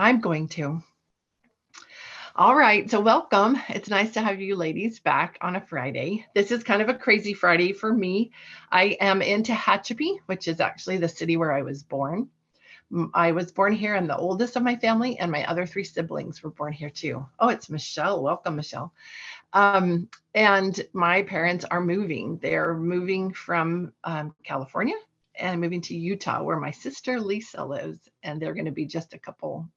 I'm going to. All right, so welcome. It's nice to have you ladies back on a Friday. This is kind of a crazy Friday for me. I am in Tehachapi, which is actually the city where I was born. I was born here. I'm the oldest of my family, and my other three siblings were born here too. Oh, it's Michelle. Welcome, Michelle. And my parents are moving. They're moving from California and moving to Utah, where my sister Lisa lives, and they're going to be just a couple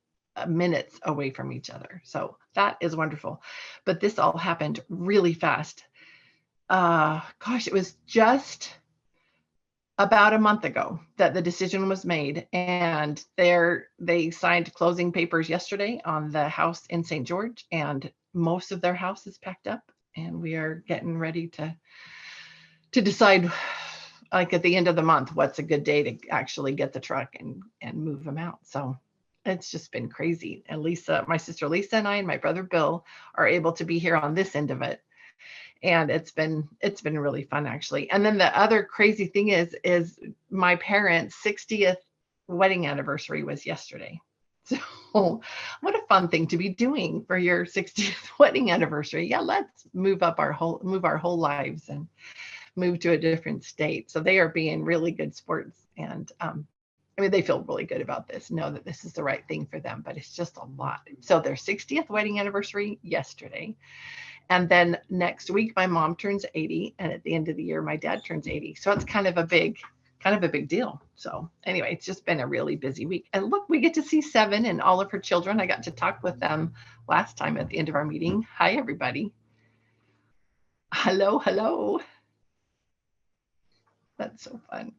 minutes away from each other. So that is wonderful. But this all happened really fast. Gosh, it was just about a month ago that the decision was made, and they signed closing papers yesterday on the house in St. George, and most of their house is packed up, and we are getting ready to decide, like at the end of the month, what's a good day to actually get the truck and move them out. So it's just been crazy. And Lisa, my sister Lisa, and I and my brother Bill are able to be here on this end of it. And it's been really fun, actually. And then the other crazy thing is my parents' 60th wedding anniversary was yesterday. So what a fun thing to be doing for your 60th wedding anniversary. Yeah, let's move our whole lives and move to a different state. So they are being really good sports, and I mean, they feel really good about this, know that this is the right thing for them, but it's just a lot. So their 60th wedding anniversary yesterday. And then next week, my mom turns 80. And at the end of the year, my dad turns 80. So it's kind of a big deal. So anyway, it's just been a really busy week. And look, we get to see Seven and all of her children. I got to talk with them last time at the end of our meeting. Hi, everybody. Hello, hello. That's so fun.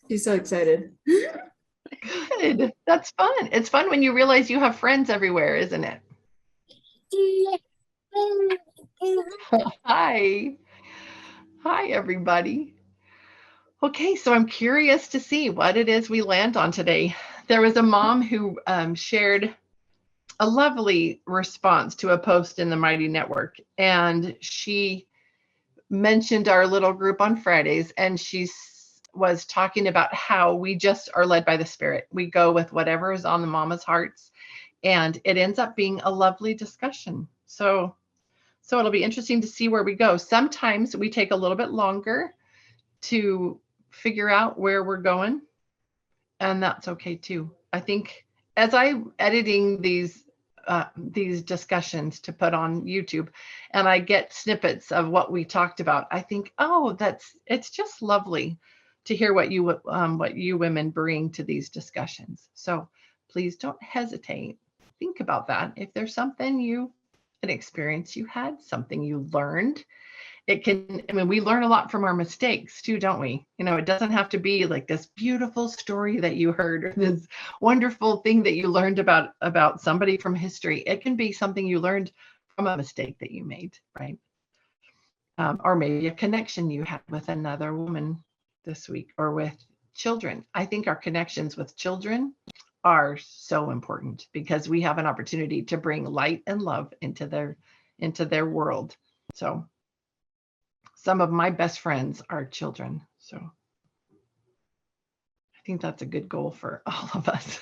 She's so excited. Good. That's fun. It's fun when you realize you have friends everywhere, isn't it? Hi. Hi, everybody. Okay, so I'm curious to see what it is we land on today. There was a mom who shared a lovely response to a post in the Mighty Network, and she mentioned our little group on Fridays, and she was talking about how we just are led by the Spirit. We go with whatever is on the mama's hearts, and it ends up being a lovely discussion. So it'll be interesting to see where we go. Sometimes we take a little bit longer to figure out where we're going, and that's okay too. I think as I'm editing these discussions to put on YouTube, and I get snippets of what we talked about, I think, oh, it's just lovely to hear what you women bring to these discussions. So please don't hesitate. Think about that. If there's something an experience you had, something you learned, we learn a lot from our mistakes too, don't we? It doesn't have to be like this beautiful story that you heard or this wonderful thing that you learned about somebody from history. It can be something you learned from a mistake that you made, right? Or maybe a connection you had with another woman this week, or with children. I think our connections with children are so important because we have an opportunity to bring light and love into their world. So some of my best friends are children. So I think that's a good goal for all of us.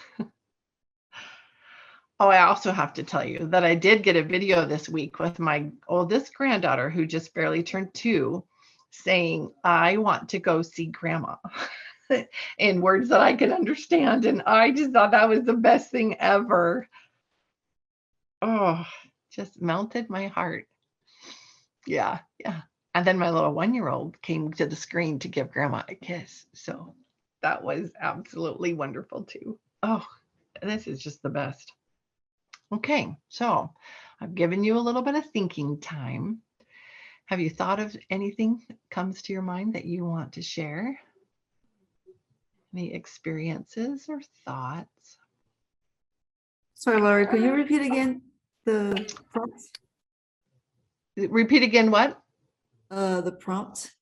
Oh, I also have to tell you that I did get a video this week with my oldest granddaughter, who just barely turned 2, saying, I want to go see grandma in words that I could understand. And I just thought that was the best thing ever. Oh, just melted my heart. Yeah. And then my little 1-year-old came to the screen to give grandma a kiss. So that was absolutely wonderful too. Oh, this is just the best. Okay, so I've given you a little bit of thinking time. Have you thought of anything that comes to your mind that you want to share? Any experiences or thoughts? Sorry, Laurie, could you repeat again the prompt? Repeat again what? The prompt.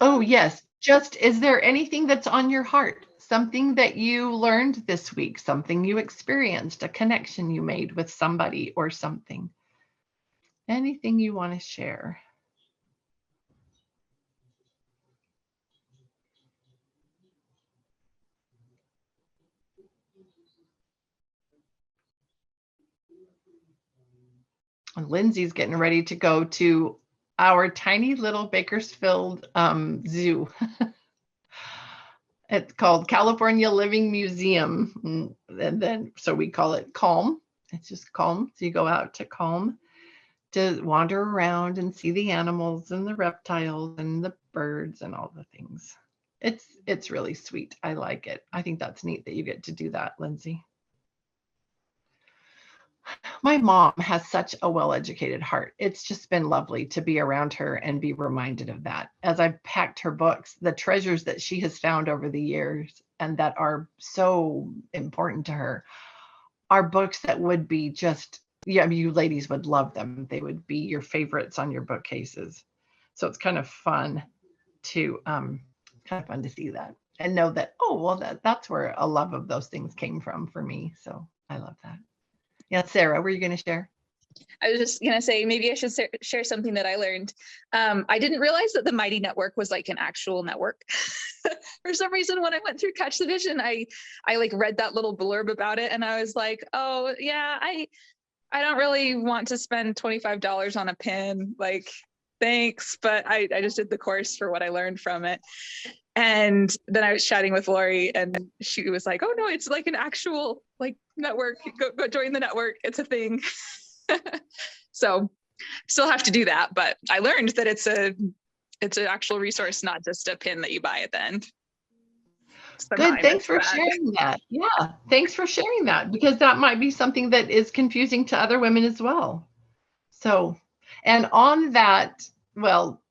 Oh, yes. Just, is there anything that's on your heart? Something that you learned this week, something you experienced, a connection you made with somebody or something? Anything you want to share? And Lindsay's getting ready to go to our tiny little Bakersfield zoo. It's called California Living Museum. And then, so we call it Calm. It's just Calm. So you go out to Calm to wander around and see the animals and the reptiles and the birds and all the things. It's really sweet. I like it. I think that's neat that you get to do that, Lindsay. My mom has such a well-educated heart. It's just been lovely to be around her and be reminded of that. As I've packed her books, the treasures that she has found over the years and that are so important to her are books that would be just, yeah, you ladies would love them. They would be your favorites on your bookcases. So it's kind of fun to see that and know that, oh, well, that's where a love of those things came from for me. So I love that. Yeah, Sarah, were you going to share? I was just going to say, maybe I should share something that I learned. I didn't realize that the Mighty Network was like an actual network. For some reason, when I went through Catch the Vision, I like read that little blurb about it. And I was like, oh yeah, I don't really want to spend $25 on a pin. Like, thanks. But I just did the course for what I learned from it. And then I was chatting with Lori and she was like, oh no, it's like an actual like network. Go join the network. It's a thing. So still have to do that. But I learned that it's an actual resource, not just a pin that you buy at the end. Good. Thanks for sharing that. Yeah. Thanks for sharing that, because that might be something that is confusing to other women as well. So, and on that, well,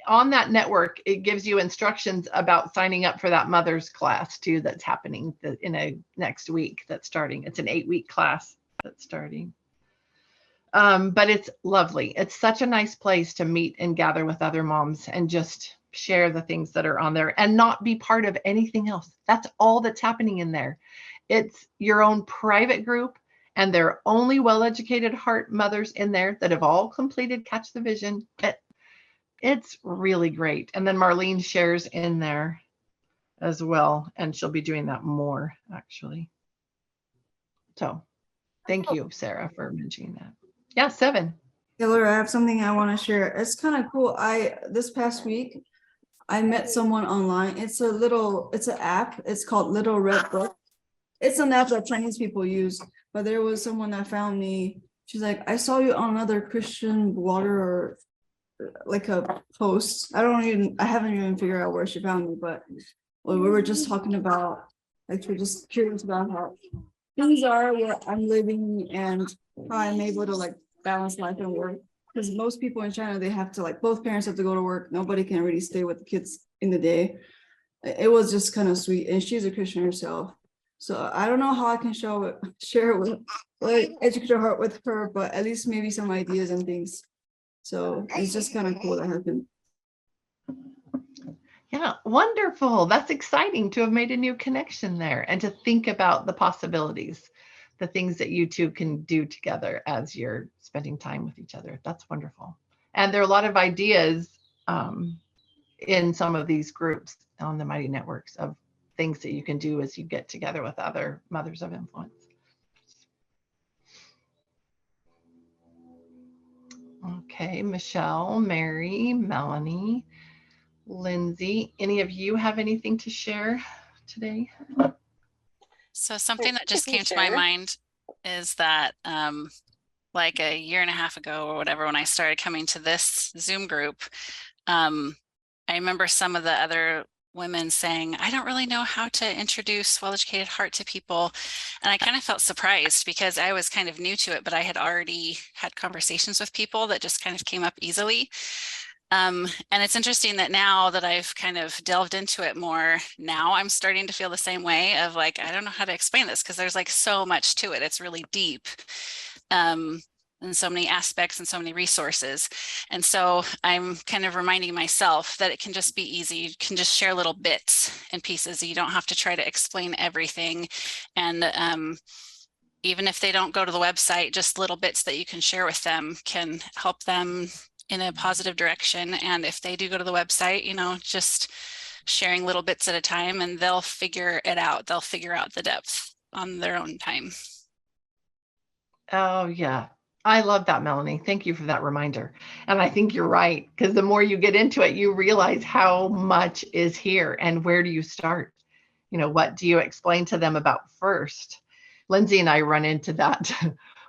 on that network, it gives you instructions about signing up for that mother's class too, that's happening in a next week that's starting. It's an 8-week class that's starting. But it's lovely. It's such a nice place to meet and gather with other moms and just share the things that are on there and not be part of anything else. That's all that's happening in there. It's your own private group, and there are only well-educated heart mothers in there that have all completed Catch the Vision. It's really great. And then Marlene shares in there as well, and she'll be doing that more actually. So thank you, Sarah, for mentioning that. Yeah, 7. Yeah, Laura, I have something I want to share. It's kind of cool. This past week, I met someone online. It's an app. It's called Little Red Book. It's an app that Chinese people use, but there was someone that found me. She's like, I saw you on another Christian blogger or like a post. I haven't even figured out where she found me, but we were just talking about, like, we're just curious about how things are where I'm living and how I'm able to like balance life and work. Because most people in China, they have to, like, both parents have to go to work. Nobody can really stay with the kids in the day. It was just kind of sweet. And she's a Christian herself. So I don't know how I can share it with, like, educate her heart with her, but at least maybe some ideas and things. So it's just kind of cool that happened. Yeah, wonderful. That's exciting to have made a new connection there and to think about the possibilities, the things that you two can do together as you're spending time with each other. That's wonderful. And there are a lot of ideas in some of these groups on the Mighty Networks of things that you can do as you get together with other mothers of influence. Okay, Michelle, Mary, Melanie, Lindsay, any of you have anything to share today? So something that just came to my mind is that like a year and a half ago or whatever, when I started coming to this Zoom group, I remember some of the other women saying, I don't really know how to introduce Well-Educated Heart to people. And I kind of felt surprised because I was kind of new to it, but I had already had conversations with people that just kind of came up easily. And it's interesting that now that I've kind of delved into it more, now I'm starting to feel the same way of like, I don't know how to explain this because there's like so much to it. It's really deep. And so many aspects and so many resources. And so I'm kind of reminding myself that it can just be easy. You can just share little bits and pieces. You don't have to try to explain everything. And even if they don't go to the website, just little bits that you can share with them can help them in a positive direction. And if they do go to the website, you know, just sharing little bits at a time and they'll figure it out. They'll figure out the depth on their own time. Oh, yeah. I love that, Melanie. Thank you for that reminder. And I think you're right, because the more you get into it, you realize how much is here and where do you start? What do you explain to them about first? Lindsay and I run into that.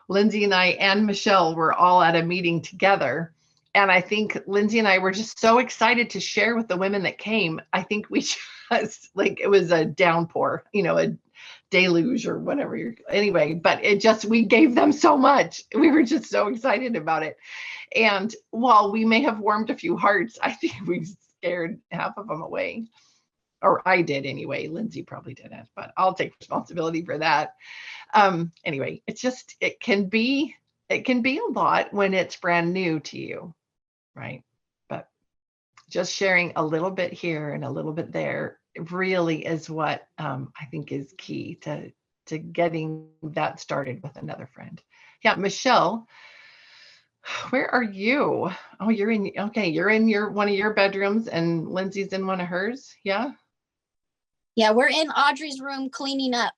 Lindsay and I and Michelle were all at a meeting together. And I think Lindsay and I were just so excited to share with the women that came. I think we just like it was a downpour, a deluge or whatever anyway, but we gave them so much. We were just so excited about it. And while we may have warmed a few hearts, I think we scared half of them away, or I did anyway. Lindsay probably didn't, but I'll take responsibility for that. Anyway, it can be a lot when it's brand new to you, right? But just sharing a little bit here and a little bit there really is what I think is key to getting that started with another friend. Yeah, Michelle, where are you? Oh, you're in one of your bedrooms and Lindsay's in one of hers. Yeah. Yeah, we're in Audrey's room cleaning up.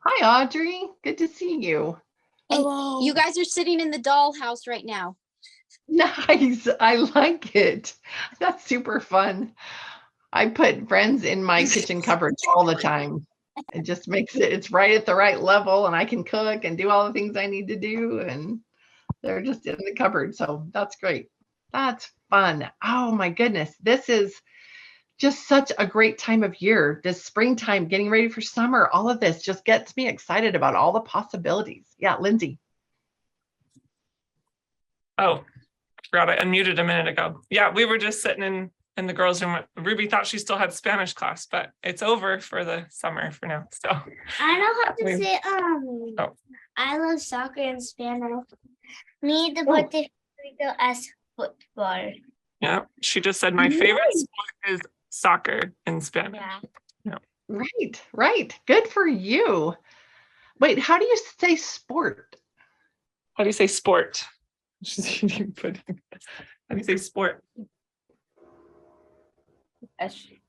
Hi, Audrey. Good to see you. Hello. You guys are sitting in the dollhouse right now. Nice. I like it. That's super fun. I put friends in my kitchen cupboard all the time. It just makes it's right at the right level and I can cook and do all the things I need to do. And they're just in the cupboard. So that's great. That's fun. Oh my goodness. This is just such a great time of year. This springtime, getting ready for summer, all of this just gets me excited about all the possibilities. Yeah, Lindsay. Oh, forgot I unmuted a minute ago. Yeah, we were just sitting in the girls' room. Ruby thought she still had Spanish class, but it's over for the summer for now. So I know how to say I love soccer in Spanish. Me deporte as football. Yeah, she just said my favorite sport is soccer in Spanish. Yeah. Right. Good for you. Wait, how do you say sport? How do you say sport? How do you say sport?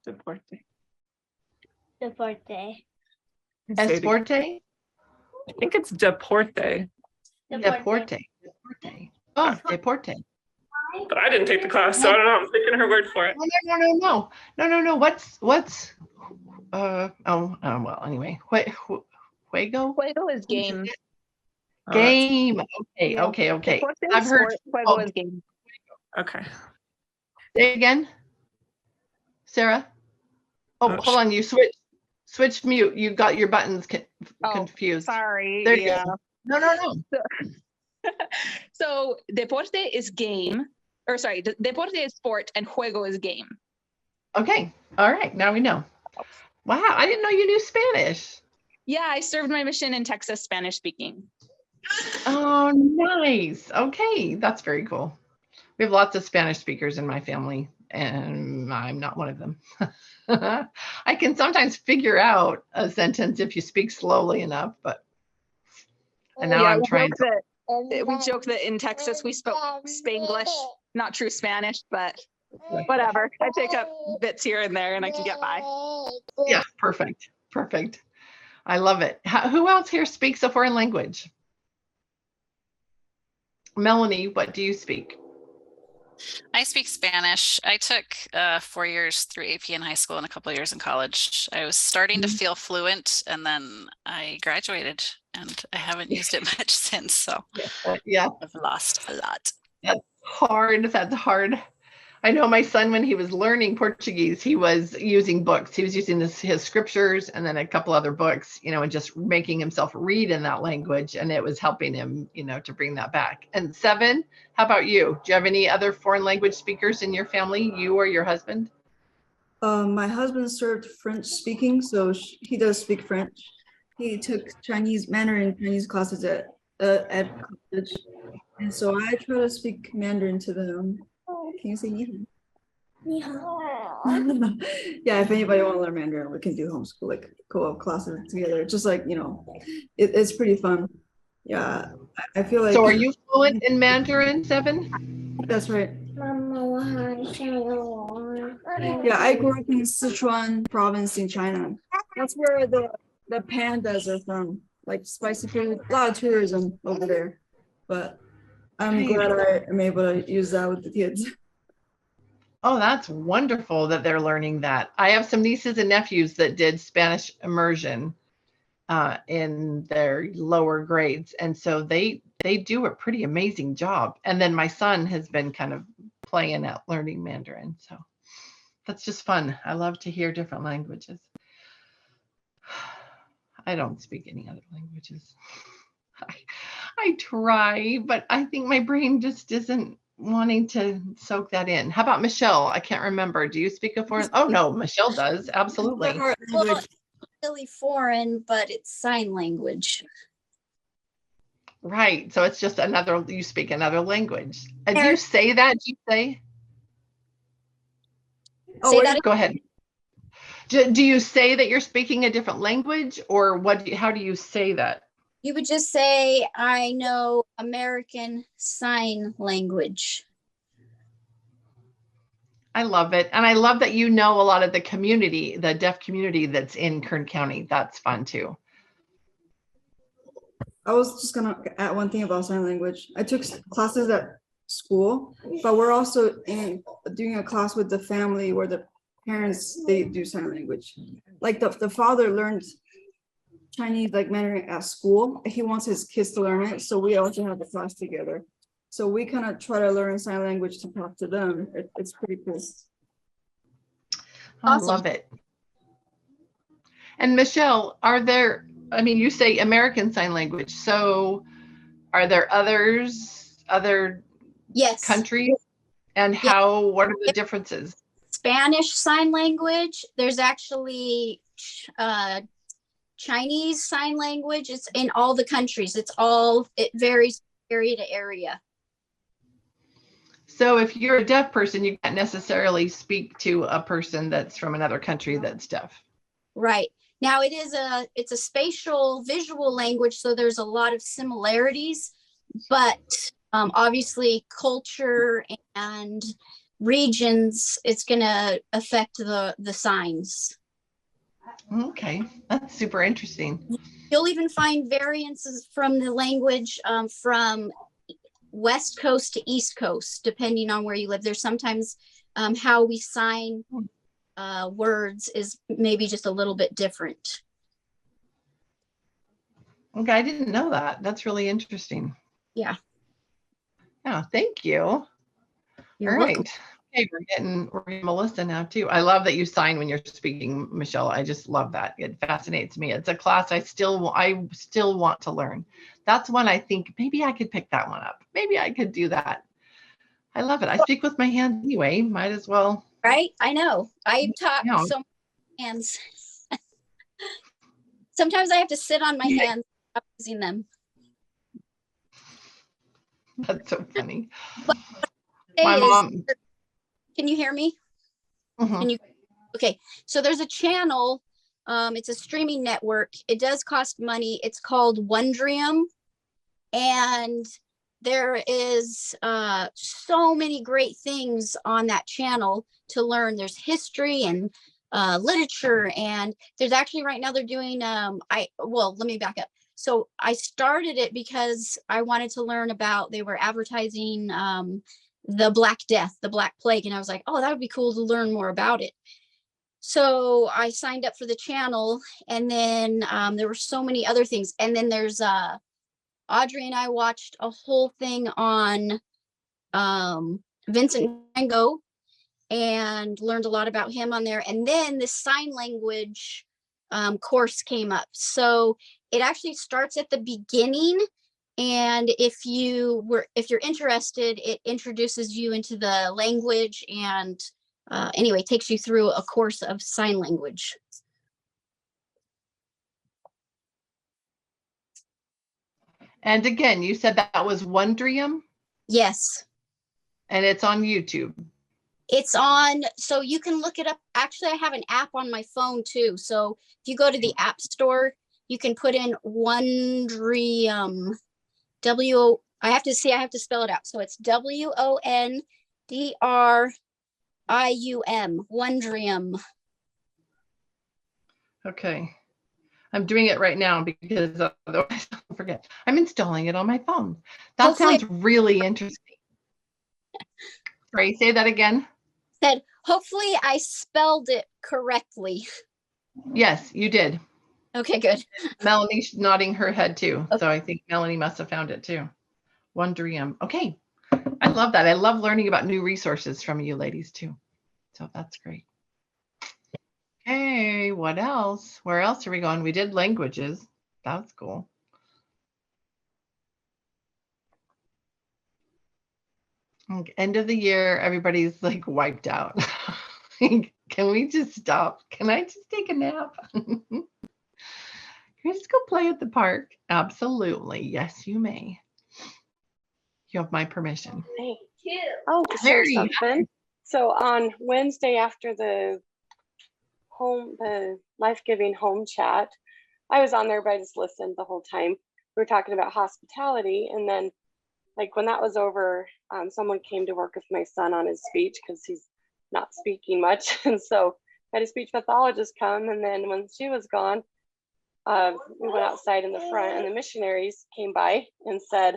Deporte. Deporte. Esporte? I think it's deporte. Deporte. Oh, deporte. But I didn't take the class, so I don't know. I'm taking her word for it. No. What's well, anyway. Juego? Juego is game. Game. Okay. I've heard Juego is game. Okay. Say again, Sarah. Oh, hold on. You switch mute. You got your buttons confused. Sorry. There you go. No. So deporte is game, or sorry, deporte is sport and juego is game. Okay. All right. Now we know. Wow. I didn't know you knew Spanish. Yeah, I served my mission in Texas, Spanish speaking. Oh, nice. Okay. That's very cool. We have lots of Spanish speakers in my family, and I'm not one of them. I can sometimes figure out a sentence if you speak slowly enough, and now I'm trying to. We joke that in Texas we spoke Spanglish, not true Spanish, but whatever. I pick up bits here and there and I can get by. Yeah, perfect. I love it. Who else here speaks a foreign language? Melanie, what do you speak? I speak Spanish. I took 4 years through AP in high school and a couple of years in college. I was starting to feel fluent, and then I graduated, and I haven't used it much since. So Yeah, I've lost a lot. That's hard. I know my son, when he was learning Portuguese, he was using books. He was using his scriptures and then a couple other books, and just making himself read in that language. And it was helping him, to bring that back. And Seven, how about you? Do you have any other foreign language speakers in your family, you or your husband? My husband served French speaking, so he does speak French. He took Mandarin Chinese classes at college. And so I try to speak Mandarin to them. Can you say ni hao? Yeah, if anybody want to learn Mandarin, we can do homeschool, like co-op classes together. Just like, it's pretty fun. Yeah, I feel like. So are you fluent in Mandarin, Seven? That's right. Yeah, I grew up in Sichuan province in China. That's where the pandas are from. like spicy food, a lot of tourism over there. But I'm Right. glad I am able to use that with the kids. Oh, that's wonderful that they're learning that. I have some nieces and nephews that did Spanish immersion in their lower grades, and so they do a pretty amazing job. And then my son has been kind of playing at learning Mandarin, so that's just fun. I love to hear different languages. I don't speak any other languages. I try, but I think my brain just isn't wanting to soak that in. How about Michelle? I can't remember. Do you speak a foreign? Oh no, Michelle does. Absolutely. Our Well, language. really foreign, but it's sign language. Right. So it's just another, you speak another language. Do There- you say that? Do you say? Oh, Say what that Go ahead. Do you say that you're speaking a different language, or how do you say that? You would just say, I know American Sign Language. I love it. And I love that you know a lot of the community, the deaf community that's in Kern County. That's fun too. I was just gonna add one thing about sign language. I took classes at school, but we're also doing a class with the family where the parents, they do sign language. Like the father learned Chinese, like Mandarin at school. He wants his kids to learn it, so we also have a class together. So we kind of try to learn sign language to talk to them. It's pretty cool. I Awesome. love it. And Michelle, you say American Sign Language. So are there other Yes. countries? And what are the differences? Spanish Sign Language. There's actually Chinese Sign Language. It's in all the countries. It varies area to area. So if you're a deaf person, you can't necessarily speak to a person that's from another country that's deaf. Right. Now it's a spatial visual language, so there's a lot of similarities, but obviously culture and regions, it's going to affect the signs. Okay, that's super interesting. You'll even find variances from the language from West Coast to East Coast, depending on where you live. There's sometimes how we sign words is maybe just a little bit different. Okay, I didn't know that. That's really interesting. Yeah. Yeah, thank you. You're All welcome. right. Okay, we're getting Melissa now too. I love that you sign when you're speaking, Michelle. I just love that. It fascinates me. It's a class I still want to learn. That's one I think maybe I could pick that one up. Maybe I could do that. I love it. I speak with my hands anyway. Might as well. Right? I know. I talk Yeah. so many hands. Sometimes I have to sit on my hands using them. That's so funny. My mom. Can you hear me? Mhm. Can you? Okay. So there's a channel. It's a streaming network. It does cost money. It's called Wondrium. And there is so many great things on that channel to learn. There's history and literature, and there's actually right now they're doing let me back up. So I started it because I wanted to learn about, they were advertising the Black Death, the Black Plague, and I was like, oh, that would be cool to learn more about it. So I signed up for the channel, and then there were so many other things, and then there's Audrey and I watched a whole thing on Vincent van Gogh and learned a lot about him on there. And then the sign language course came up. So it actually starts at the beginning. And if you're interested, it introduces you into the language and anyway, takes you through a course of sign language. And again, you said that was Wondrium? Yes. And it's on YouTube. It's on, so you can look it up. Actually, I have an app on my phone too. So if you go to the App Store, you can put in Wondrium. I have to spell it out. So it's WONDRIUM, Wondrium. Okay. I'm doing it right now because otherwise I'll forget. I'm installing it on my phone. That Hopefully- sounds really interesting. Sorry, say that again. Said, hopefully I spelled it correctly. Yes, you did. Okay, good. Melanie's nodding her head too. Okay. So I think Melanie must have found it too. Wondrium. Okay. I love that. I love learning about new resources from you ladies too. So that's great. Okay, what else? Where else are we going? We did languages. That's cool. End of the year, everybody's like wiped out. Can we just stop? Can I just take a nap? Can I just go play at the park? Absolutely. Yes, you may. You have my permission. Thank you. Oh, share Mary, something. So on Wednesday after the life-giving home chat, I was on there, but I just listened the whole time. We were talking about hospitality, and then like when that was over, someone came to work with my son on his speech because he's not speaking much, and so I had a speech pathologist come. And then when she was gone, we went outside in the front, and the missionaries came by and said,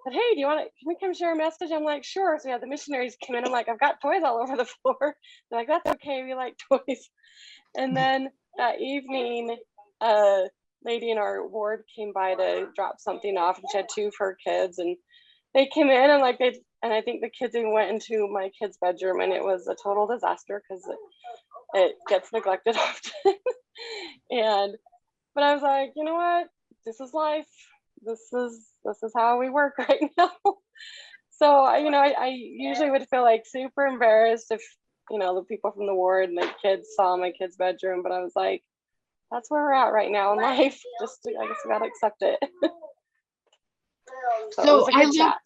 "Hey, can we come share a message?" I'm like, "Sure." So yeah, the missionaries came in. I'm like, "I've got toys all over the floor." They're like, "That's okay, we like toys." And then that evening, a lady in our ward came by to drop something off, and she had 2 of her kids, and they came in and I think the kids even went into my kid's bedroom, and it was a total disaster because it gets neglected often. But I was like, you know what? This is life. This is how we work right now. So I usually would feel like super embarrassed if the people from the ward and the kids saw my kid's bedroom, but I was like, that's where we're at right now in life. I guess we gotta accept it. So it was a good chat.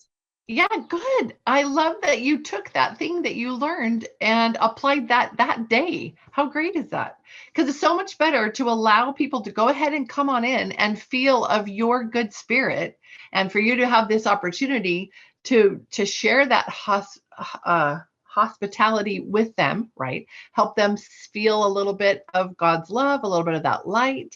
Yeah, good. I love that you took that thing that you learned and applied that day. How great is that? Because it's so much better to allow people to go ahead and come on in and feel of your good spirit, and for you to have this opportunity to share that hospitality with them, right? Help them feel a little bit of God's love, a little bit of that light,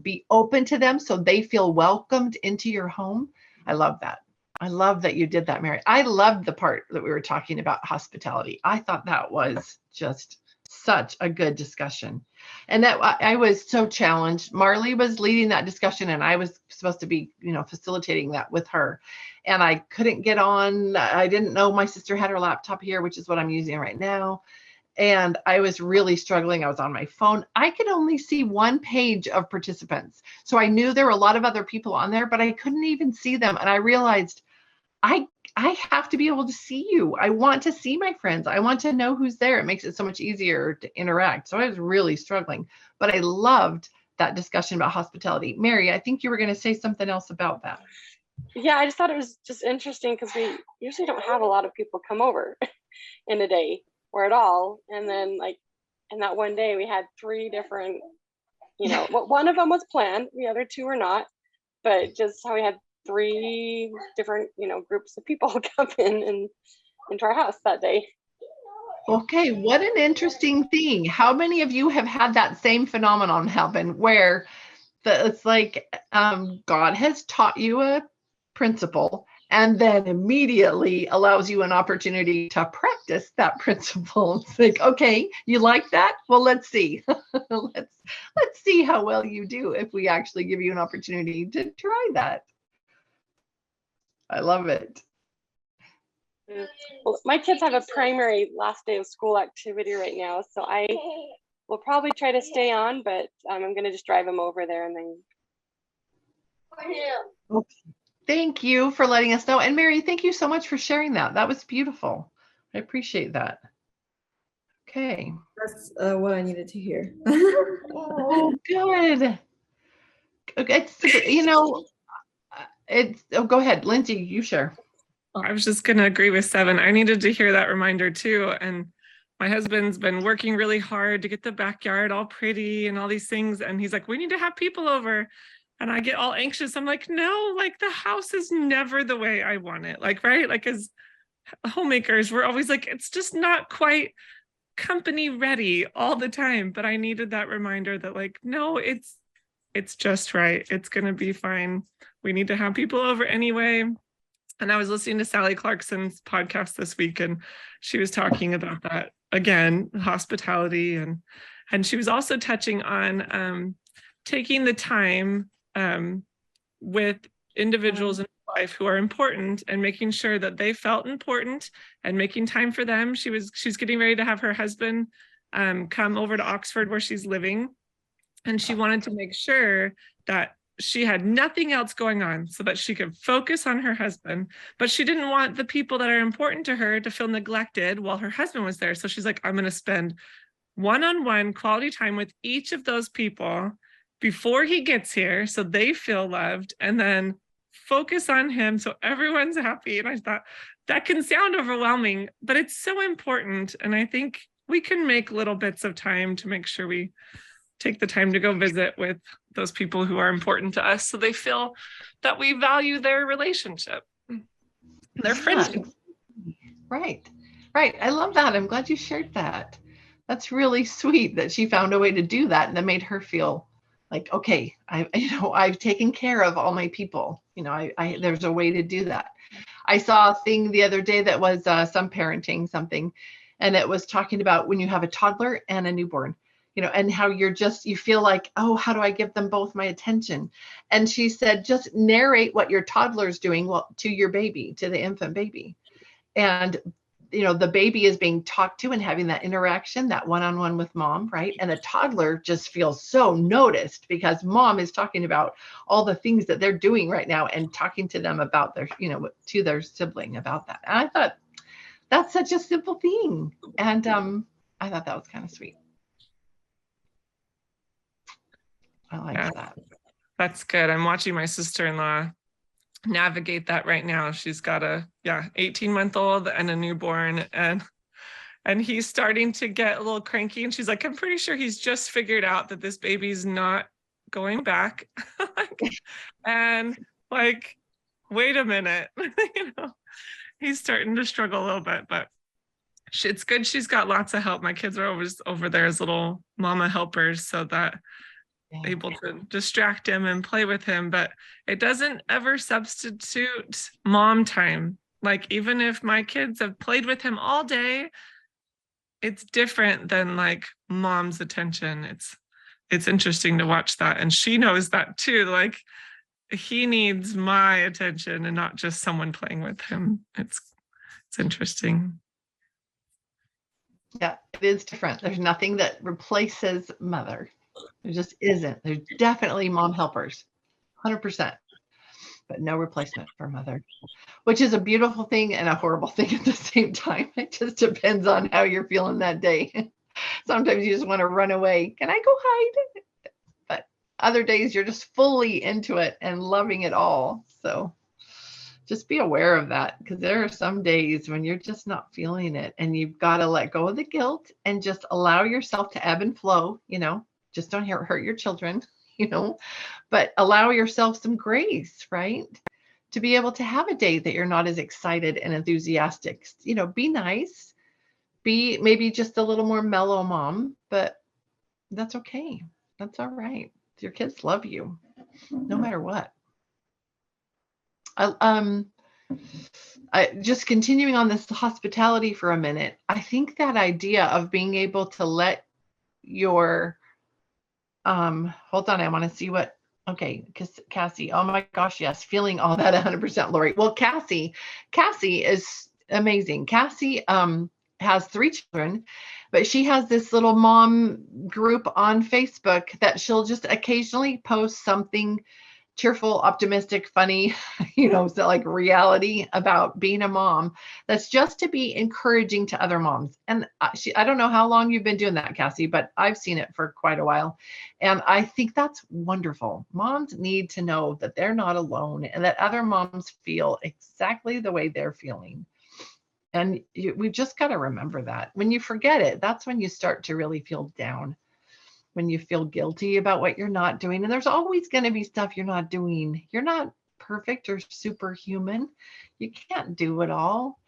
be open to them so they feel welcomed into your home. I love that. I love that you did that, Mary. I loved the part that we were talking about hospitality. I thought that was just such a good discussion. And that I was so challenged. Marley was leading that discussion, and I was supposed to be, facilitating that with her. And I couldn't get on. I didn't know my sister had her laptop here, which is what I'm using right now. And I was really struggling. I was on my phone. I could only see 1 page of participants. So I knew there were a lot of other people on there, but I couldn't even see them. And I realized I have to be able to see you. I want to see my friends. I want to know who's there. It makes it so much easier to interact. So I was really struggling, but I loved that discussion about hospitality. Mary, I think you were going to say something else about that. Yeah, I just thought it was just interesting because we usually don't have a lot of people come over in a day or at all. And then in that one day we had 3 different, one of them was planned, the other 2 were not, but just how we had 3 different, groups of people come into our house that day. Okay, what an interesting thing. How many of you have had that same phenomenon happen where it's like God has taught you a principle and then immediately allows you an opportunity to practice that principle? It's like, okay, you like that? Well, let's see. let's see how well you do if we actually give you an opportunity to try that. I love it. Well, my kids have a primary last day of school activity right now, so I will probably try to stay on, but I'm going to just drive them over there and then. Okay. Thank you for letting us know. And Mary, thank you so much for sharing that. That was beautiful. I appreciate that. Okay. That's what I needed to hear. Oh, good. It's go ahead, Lindsay, you share. I was just going to agree with 7. I needed to hear that reminder too. And my husband's been working really hard to get the backyard all pretty and all these things. And he's like, we need to have people over. And I get all anxious. I'm like, no, the house is never the way I want it. Right? As homemakers, we're always like, it's just not quite company ready all the time. But I needed that reminder that no, it's it's just right. It's going to be fine. We need to have people over anyway. And I was listening to Sally Clarkson's podcast this week, and she was talking about that again, hospitality, and she was also touching on taking the time with individuals in life who are important and making sure that they felt important and making time for them. She's getting ready to have her husband come over to Oxford where she's living, and she wanted to make sure that she had nothing else going on so that she could focus on her husband, but she didn't want the people that are important to her to feel neglected while her husband was there. So she's like, I'm going to spend one-on-one quality time with each of those people before he gets here so they feel loved, and then focus on him so everyone's happy. And I thought that can sound overwhelming, but it's so important. And I think we can make little bits of time to make sure we take the time to go visit with those people who are important to us so they feel that we value their relationship, their friendship. Right. I love that. I'm glad you shared that. That's really sweet that she found a way to do that, and that made her feel like, okay, I've taken care of all my people. There's a way to do that. I saw a thing the other day that was some parenting something, and it was talking about when you have a toddler and a newborn, and how you feel like, oh, how do I give them both my attention? And she said, just narrate what your toddler's doing to your baby, to the infant baby. And, the baby is being talked to and having that interaction, that one-on-one with mom, right? And the toddler just feels so noticed because mom is talking about all the things that they're doing right now and talking to them about their, to their sibling about that. And I thought that's such a simple thing. And I thought that was kind of sweet. I like that. That's good. I'm watching my sister-in-law navigate that right now. She's got a 18-month-old and a newborn, and he's starting to get a little cranky, and she's like, I'm pretty sure he's just figured out that this baby's not going back. And like, wait a minute, he's starting to struggle a little bit, but it's good she's got lots of help. My kids are always over there as little mama helpers, so that able to distract him and play with him, but it doesn't ever substitute mom time. Like, even if my kids have played with him all day, it's different than like mom's attention. It's interesting to watch that, and she knows that too. Like, he needs my attention and not just someone playing with him. It's interesting. Yeah, it is different. There's nothing that replaces mother. There just isn't. There's definitely mom helpers, 100%, but no replacement for mother, which is a beautiful thing and a horrible thing at the same time. It just depends on how you're feeling that day. Sometimes you just want to run away. Can I go hide? But other days you're just fully into it and loving it all. So just be aware of that, because there are some days when you're just not feeling it, and you've got to let go of the guilt and just allow yourself to ebb and flow, just don't hurt your children, but allow yourself some grace, right? To be able to have a day that you're not as excited and enthusiastic, be nice, be maybe just a little more mellow mom, but that's okay. That's all right. Your kids love you no matter what. I just continuing on this hospitality for a minute. I think that idea of being able to let your hold on, I want to see what, okay, because Cassie, oh my gosh, yes, feeling all that 100%, Lori. Well, Cassie is amazing. Cassie has 3 children, but she has this little mom group on Facebook that she'll just occasionally post something cheerful, optimistic, funny, so like reality about being a mom. That's just to be encouraging to other moms. And I don't know how long you've been doing that, Cassie, but I've seen it for quite a while. And I think that's wonderful. Moms need to know that they're not alone and that other moms feel exactly the way they're feeling. And we've just got to remember that. When you forget it, that's when you start to really feel down. When you feel guilty about what you're not doing. And there's always going to be stuff you're not doing. You're not perfect or superhuman. You can't do it all.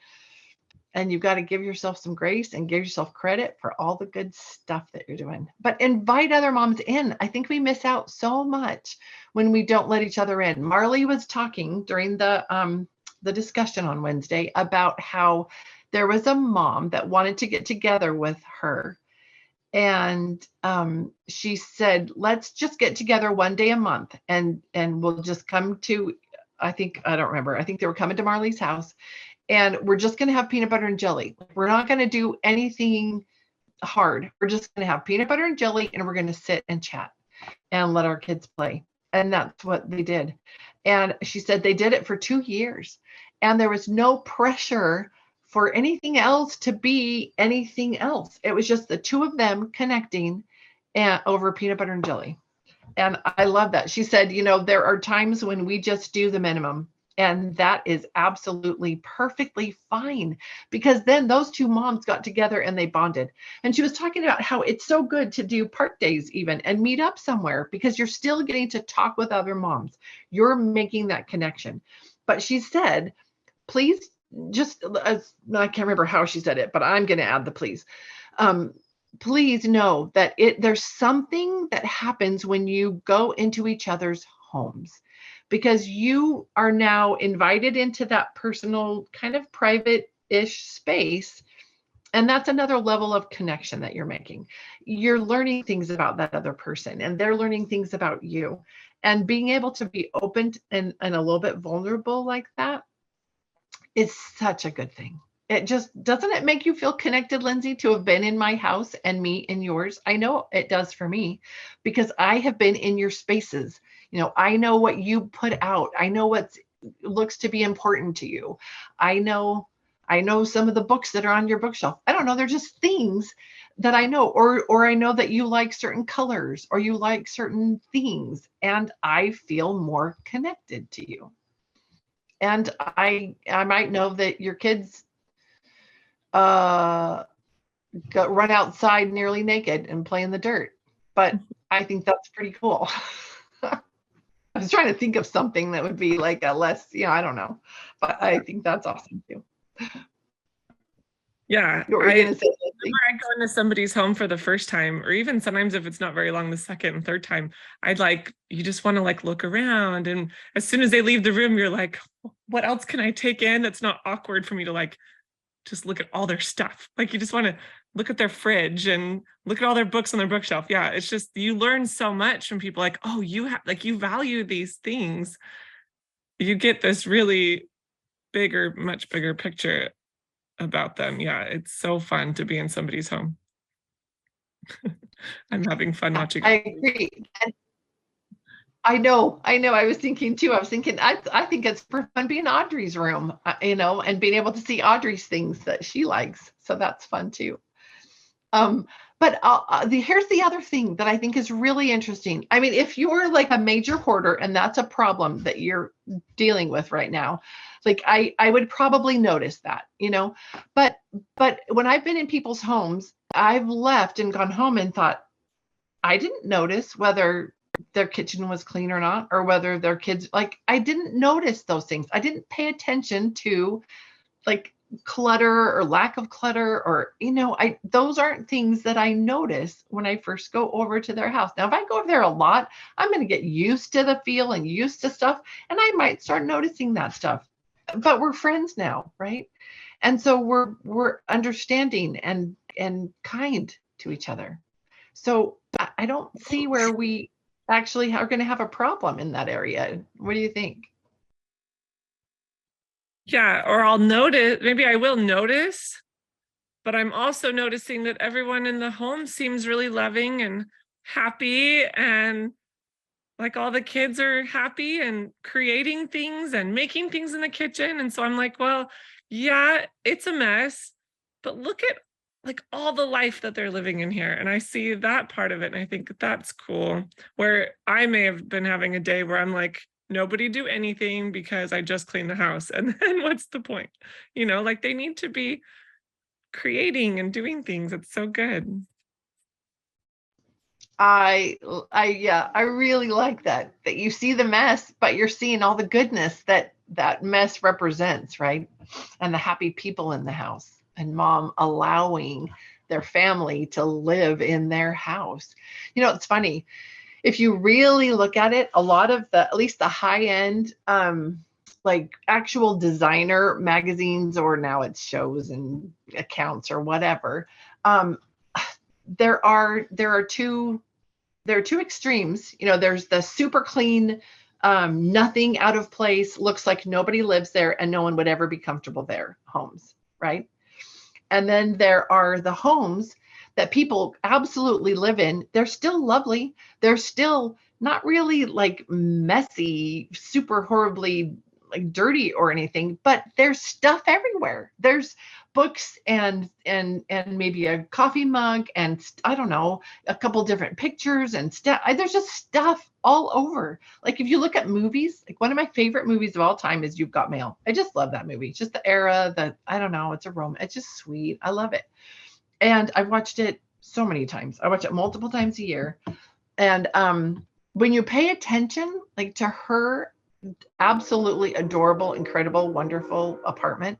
And you've got to give yourself some grace and give yourself credit for all the good stuff that you're doing. But invite other moms in. I think we miss out so much when we don't let each other in. Marley was talking during the discussion on Wednesday about how there was a mom that wanted to get together with her. And she said, let's just get together one day a month and we'll just come to, I don't remember. I think they were coming to Marley's house. And we're just going to have peanut butter and jelly. We're not going to do anything hard. We're just going to have peanut butter and jelly, and we're going to sit and chat and let our kids play. And that's what they did. And she said they did it for 2 years. And there was no pressure for anything else to be anything else. It was just the two of them connecting over peanut butter and jelly. And I love that. She said, there are times when we just do the minimum. And that is absolutely perfectly fine, because then those two moms got together and they bonded. And she was talking about how it's so good to do park days even and meet up somewhere, because you're still getting to talk with other moms. You're making that connection. But she said, please just, I can't remember how she said it, but I'm going to add the please. Please know that there's something that happens when you go into each other's homes, because you are now invited into that personal kind of private-ish space. And that's another level of connection that you're making. You're learning things about that other person, and they're learning things about you. And being able to be open and a little bit vulnerable like that is such a good thing. Doesn't it make you feel connected, Lindsay, to have been in my house and me in yours? I know it does for me, because I have been in your spaces. I know what you put out. I know what looks to be important to you. I know some of the books that are on your bookshelf. I don't know. They're just things that I know, or I know that you like certain colors or you like certain things, and I feel more connected to you. And I might know that your kids run outside nearly naked and play in the dirt, but I think that's pretty cool. I was trying to think of something that would be like a less, I don't know, but I think that's awesome too. Yeah. Whenever I go into somebody's home for the first time, or even sometimes if it's not very long, the second and third time, you just want to look around. And as soon as they leave the room, you're like, what else can I take in that's not awkward for me to just look at all their stuff? You just want to look at their fridge and look at all their books on their bookshelf. Yeah, it's just, you learn so much from people oh, you have, you value these things. You get this really much bigger picture about them. Yeah, it's so fun to be in somebody's home. I'm having fun watching. I agree. And I know. I was thinking too. I think it's for fun being in Audrey's room, and being able to see Audrey's things that she likes. So that's fun too. But here's the other thing that I think is really interesting. I mean, if you're a major hoarder and that's a problem that you're dealing with right now, I would probably notice that, but when I've been in people's homes, I've left and gone home and thought, I didn't notice whether their kitchen was clean or not, or whether their kids, I didn't notice those things. I didn't pay attention to clutter or lack of clutter, or those aren't things that I notice when I first go over to their house. Now, if I go over there a lot, I'm going to get used to the feel and used to stuff, and I might start noticing that stuff. But we're friends now, right? And so we're understanding and kind to each other. So I don't see where we actually are going to have a problem in that area. What do you think? Yeah, or maybe I will notice, but I'm also noticing that everyone in the home seems really loving and happy, and all the kids are happy and creating things and making things in the kitchen. And so I'm well, yeah, it's a mess, but look at all the life that they're living in here. And I see that part of it. And I think that's cool, where I may have been having a day where I'm nobody do anything because I just cleaned the house. And then what's the point? They need to be creating and doing things. It's so good. I really like that you see the mess, but you're seeing all the goodness that mess represents, right? And the happy people in the house. and mom allowing their family to live in their house. You know, it's funny. If you really look at it, a lot of the, at least the high end, like actual designer magazines, or now it's shows and accounts or whatever, there are two extremes. You know, there's the super clean, nothing out of place, looks like nobody lives there and no one would ever be comfortable there homes, right? And then there are the homes that people absolutely live in. They're still lovely. They're still not really like messy, super horribly like dirty or anything, but there's stuff everywhere. There's books and maybe a coffee mug and I don't know, a couple different pictures and stuff. There's just stuff all over. Like if you look at movies, like one of my favorite movies of all time is You've Got Mail. I just love that movie. Just the era that, I don't know, it's a romance. It's just sweet. I love it. And I've watched it so many times. I watch it multiple times a year. And when you pay attention, like to her absolutely adorable, incredible, wonderful apartment,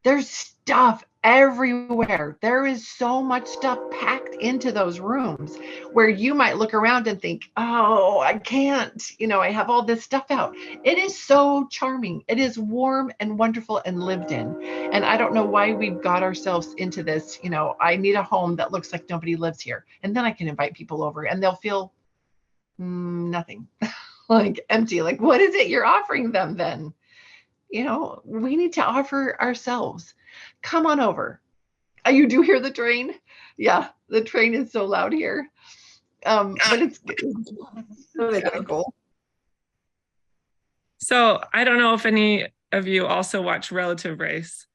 there's stuff everywhere. There is so much stuff packed into those rooms where you might look around and think, oh, I can't, you know, I have all this stuff out. It is so charming. It is warm and wonderful and lived in. And I don't know why we've got ourselves into this, you know, I need a home that looks like nobody lives here. And then I can invite people over and they'll feel nothing. Like empty. Like, what is it you're offering them then? You know, we need to offer ourselves. Come on over. You do hear the train? Yeah, the train is so loud here. But it's really cool. So I don't know if any of you also watch Relative Race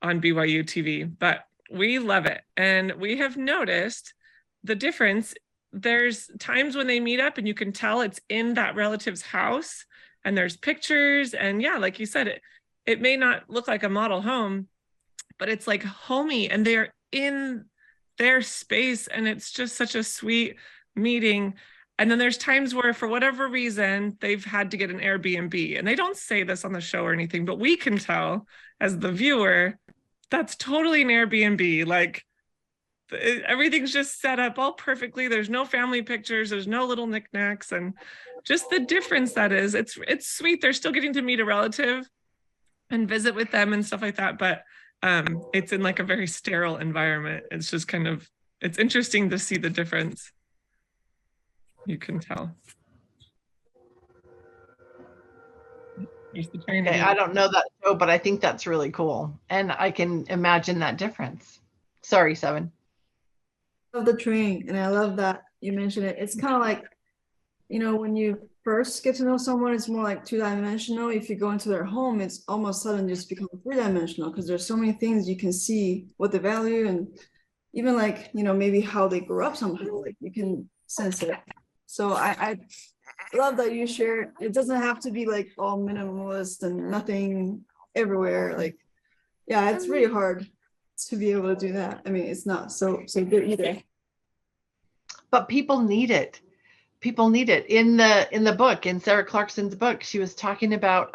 on BYU TV, but we love it. And we have noticed the difference. There's times when they meet up and you can tell it's in that relative's house and there's pictures. And yeah, like you said, it may not look like a model home, but it's like homey and they're in their space and it's just such a sweet meeting. And then there's times where for whatever reason, they've had to get an Airbnb and they don't say this on the show or anything, but we can tell as the viewer, that's totally an Airbnb. Like, everything's just set up all perfectly. There's no family pictures. There's no little knickknacks. And just the difference that is, it's sweet. They're still getting to meet a relative and visit with them and stuff like that. But it's in like a very sterile environment. It's just kind of, it's interesting to see the difference. You can tell. Here's the train. Okay, I don't know that show, but I think that's really cool. And I can imagine that difference. Sorry, Seven. Love the train, and I love that you mentioned it. It's kind of like, you know, when you first get to know someone, it's more like two-dimensional. If you go into their home, it's almost sudden just become three-dimensional because there's so many things you can see what they value and even like, you know, maybe how they grew up somehow, like you can sense it. So I love that you shared. It doesn't have to be like all minimalist and nothing everywhere. Like, yeah, it's really hard to be able to do that. I mean, it's not so good either. But people need it. People need it. In the book, in Sarah Clarkson's book, she was talking about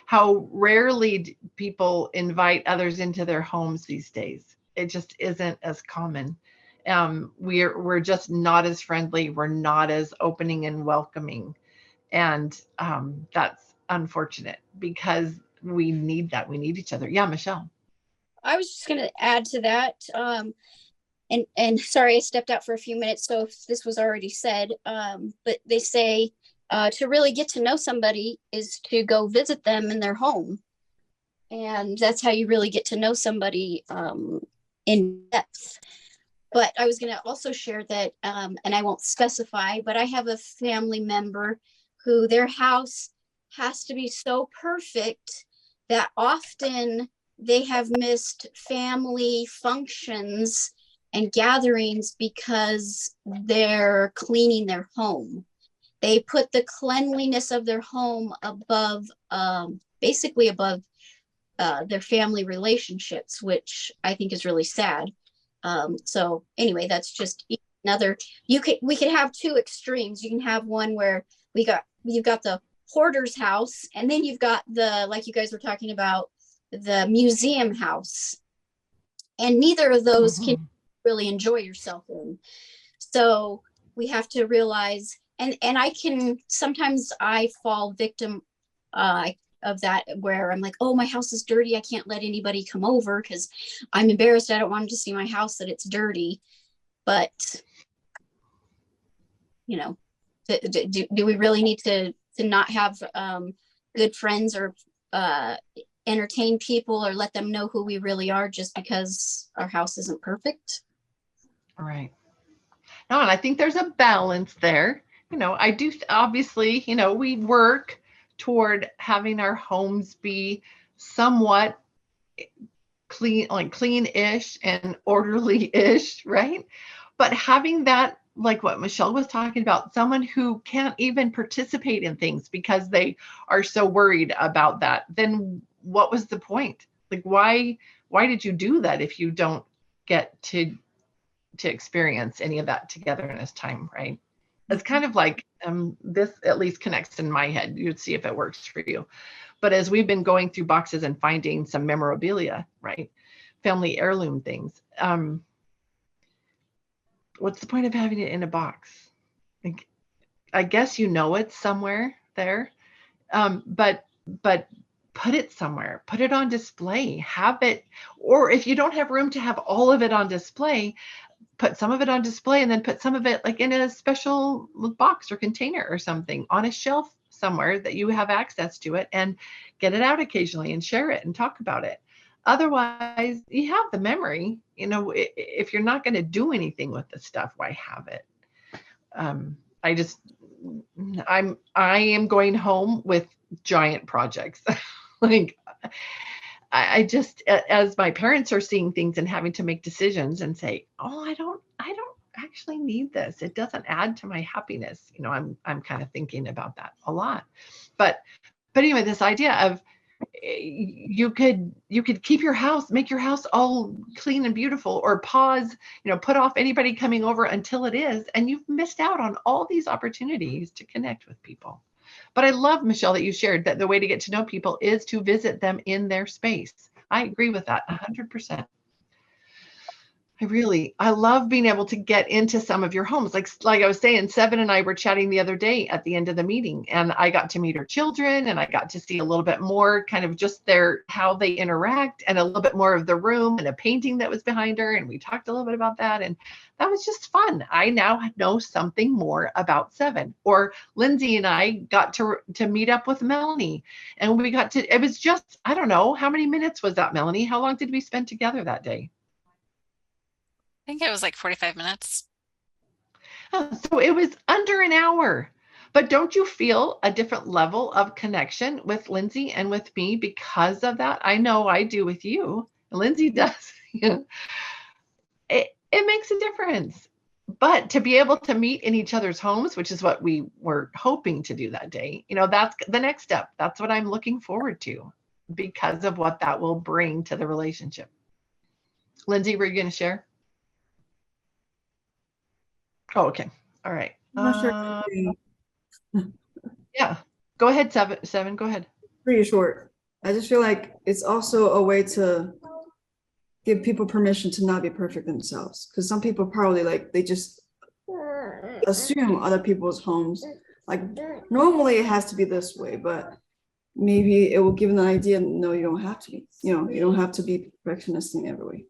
how rarely people invite others into their homes these days. It just isn't as common. We're just not as friendly. We're not as opening and welcoming. And that's unfortunate because we need that. We need each other. Yeah, Michelle. I was just going to add to that. And sorry, I stepped out for a few minutes. So if this was already said, but they say to really get to know somebody is to go visit them in their home. And that's how you really get to know somebody in depth. But I was going to also share that, and I won't specify, but I have a family member who their house has to be so perfect that often they have missed family functions and gatherings because they're cleaning their home. They put the cleanliness of their home above, basically above their family relationships, which I think is really sad. So anyway, that's just another, we could have two extremes. You can have one where you've got the hoarder's house, and then you've got the, like you guys were talking about, the museum house. and neither of those can really enjoy yourself in. So we have to realize, and I can, sometimes I fall victim of that, where I'm like, oh, my house is dirty, I can't let anybody come over because I'm embarrassed, I don't want them to see my house, that it's dirty. But you know, do we really need to not have good friends or entertain people or let them know who we really are just because our house isn't perfect? Right. No, and I think there's a balance there. You know, I do, obviously, you know, we work toward having our homes be somewhat clean, like clean-ish and orderly-ish, right? But having that, like what Michelle was talking about, someone who can't even participate in things because they are so worried about that, then what was the point? Like, why did you do that if you don't get to experience any of that togetherness time, right? It's kind of like, this at least connects in my head. You'd see if it works for you. But as we've been going through boxes and finding some memorabilia, right? Family heirloom things. What's the point of having it in a box? Like, I guess you know it's somewhere there, but put it somewhere, put it on display, have it, or if you don't have room to have all of it on display, put some of it on display and then put some of it like in a special box or container or something on a shelf somewhere that you have access to it, and get it out occasionally and share it and talk about it. Otherwise, you have the memory, you know, if you're not going to do anything with the stuff, why have it? I am going home with giant projects. Like, I just, as my parents are seeing things and having to make decisions and say, oh, I don't actually need this. It doesn't add to my happiness. You know, I'm kind of thinking about that a lot. But anyway, this idea of you could keep your house, make your house all clean and beautiful, or pause, you know, put off anybody coming over until it is, and you've missed out on all these opportunities to connect with people. But I love, Michelle, that you shared that the way to get to know people is to visit them in their space. I agree with that 100%. I love being able to get into some of your homes. Like I was saying, Seven and I were chatting the other day at the end of the meeting, and I got to meet her children, and I got to see a little bit more kind of just how they interact, and a little bit more of the room and a painting that was behind her. And we talked a little bit about that. And that was just fun. I now know something more about Seven. Or Lindsay and I got to meet up with Melanie, and we got to, it was just, I don't know, how many minutes was that, Melanie? How long did we spend together that day? I think it was like 45 minutes. So it was under an hour. But don't you feel a different level of connection with Lindsay and with me because of that? I know I do with you. Lindsay does. It makes a difference. But to be able to meet in each other's homes, which is what we were hoping to do that day, you know, that's the next step. That's what I'm looking forward to because of what that will bring to the relationship. Lindsay, were you going to share? Oh, okay. All right. Yeah. Go ahead, Seven. Go ahead. Pretty short. I just feel like it's also a way to give people permission to not be perfect themselves. Because some people probably they just assume other people's homes. Like normally it has to be this way, but maybe it will give them an idea. No, you don't have to be. You know, you don't have to be perfectionist in every way.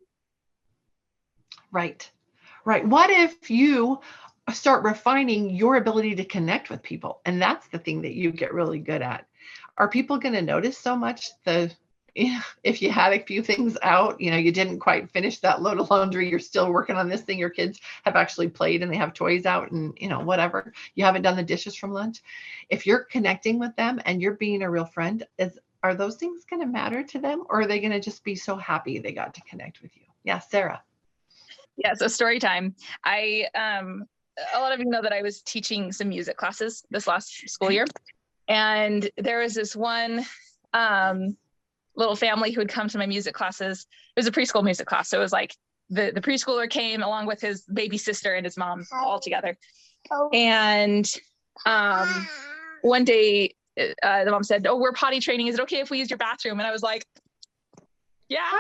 Right. Right. What if you start refining your ability to connect with people? And that's the thing that you get really good at. Are people going to notice so much if you had a few things out, you know, you didn't quite finish that load of laundry, you're still working on this thing, your kids have actually played and they have toys out and, you know, whatever, you haven't done the dishes from lunch. If you're connecting with them and you're being a real friend, are those things going to matter to them, or are they going to just be so happy they got to connect with you? Yeah, Sarah. Yeah, so story time. A lot of you know that I was teaching some music classes this last school year. And there was this one little family who would come to my music classes. It was a preschool music class. So it was like the preschooler came along with his baby sister and his mom all together. And one day the mom said, oh, we're potty training. Is it okay if we use your bathroom? And I was like, yeah.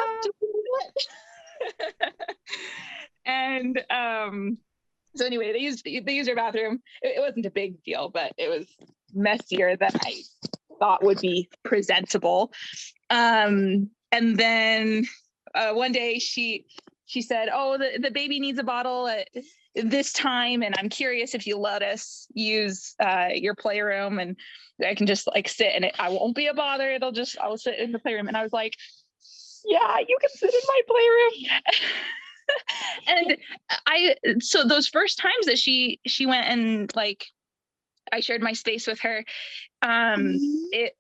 And so anyway, they used our bathroom. It wasn't a big deal, but it was messier than I thought would be presentable. And then one day she said, "Oh, the baby needs a bottle at this time, and I'm curious if you let us use your playroom, and I can just like sit in it. I won't be a bother. I'll sit in the playroom." And I was like, "Yeah, you can sit in my playroom." And so those first times that she went and like I shared my space with her, it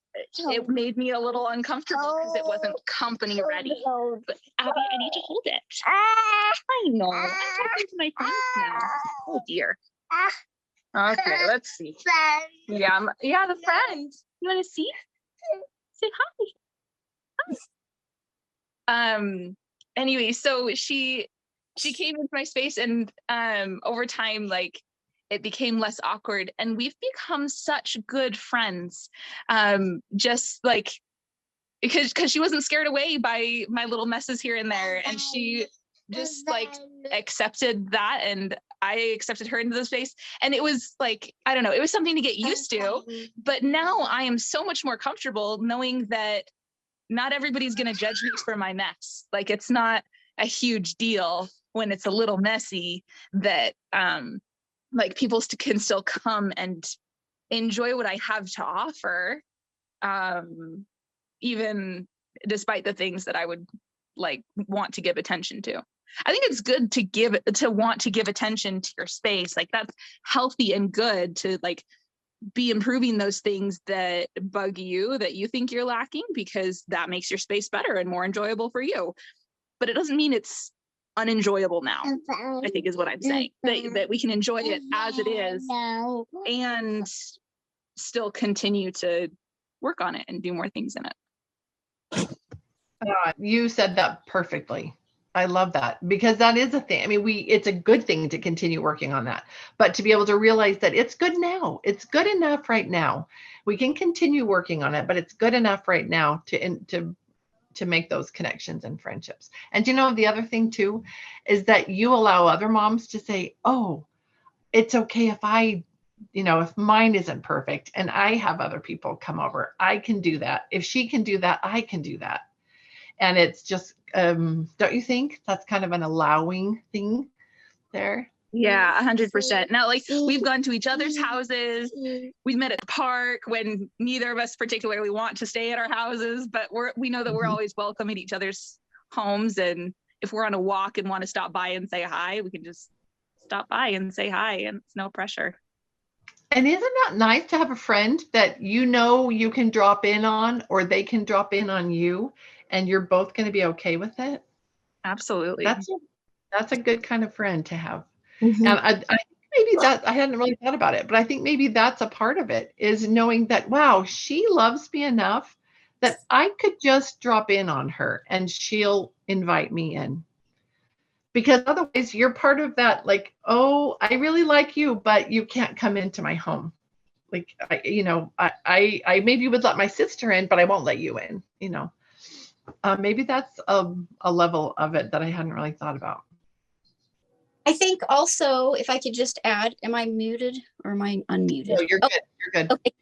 made me a little uncomfortable because it wasn't company ready. But Abby, I need to hold it. I know. I'm talking to my friends now. Oh dear. Okay, let's see. Yeah, the friend. You want to see? Say hi. Anyway, so she came into my space, and over time, like it became less awkward, and we've become such good friends. Just like because she wasn't scared away by my little messes here and there, and she just like accepted that, and I accepted her into the space, and it was like, I don't know, it was something to get used to. But now I am so much more comfortable knowing that not everybody's going to judge me for my mess. Like it's not a huge deal when it's a little messy, that like people can still come and enjoy what I have to offer, even despite the things that I would like want to give attention to. I think it's good to want to give attention to your space. Like that's healthy and good to like be improving those things that bug you, that you think you're lacking, because that makes your space better and more enjoyable for you. But it doesn't mean it's unenjoyable now, I think is what I'm saying. That we can enjoy it as it is and still continue to work on it and do more things in it. You said that perfectly. I love that, because that is a thing. I mean, it's a good thing to continue working on that, but to be able to realize that it's good now, it's good enough right now. We can continue working on it, but it's good enough right now to make those connections and friendships. And you know, the other thing too, is that you allow other moms to say, "Oh, it's okay if if mine isn't perfect and I have other people come over, I can do that. If she can do that, I can do that." And it's just, don't you think that's kind of an allowing thing there? Yeah, 100%. Now, like we've gone to each other's houses. We've met at the park when neither of us particularly want to stay at our houses, but we know that we're always welcome at each other's homes. And if we're on a walk and want to stop by and say hi, we can just stop by and say hi, and it's no pressure. And isn't that nice to have a friend that you can drop in on, or they can drop in on you, and you're both going to be okay with it? Absolutely. That's a good kind of friend to have. Mhm. And I think maybe that, I hadn't really thought about it, but I think maybe that's a part of it, is knowing that, wow, she loves me enough that I could just drop in on her and she'll invite me in. Because otherwise you're part of that, like, "Oh, I really like you, but you can't come into my home." Like, I maybe would let my sister in, but I won't let you in, maybe that's a level of it that I hadn't really thought about. I think also, if I could just add, am I muted or am I unmuted? No, you're good. You're good. Okay.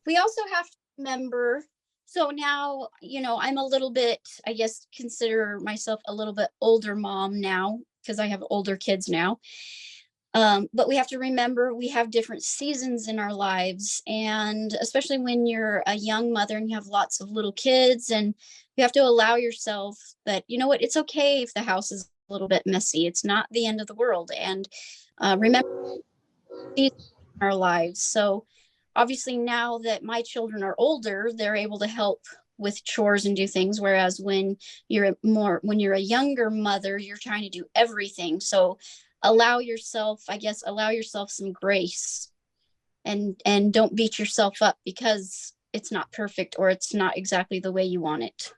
We also have to remember, so now, I'm a little bit, I guess, consider myself a little bit older mom now, because I have older kids now. But we have to remember we have different seasons in our lives, and especially when you're a young mother and you have lots of little kids, and you have to allow yourself that, it's okay if the house is a little bit messy. It's not the end of the world. And remember in our lives. So obviously now that my children are older, they're able to help with chores and do things. Whereas when you're a younger mother, you're trying to do everything. So allow yourself some grace, and don't beat yourself up because it's not perfect or it's not exactly the way you want it.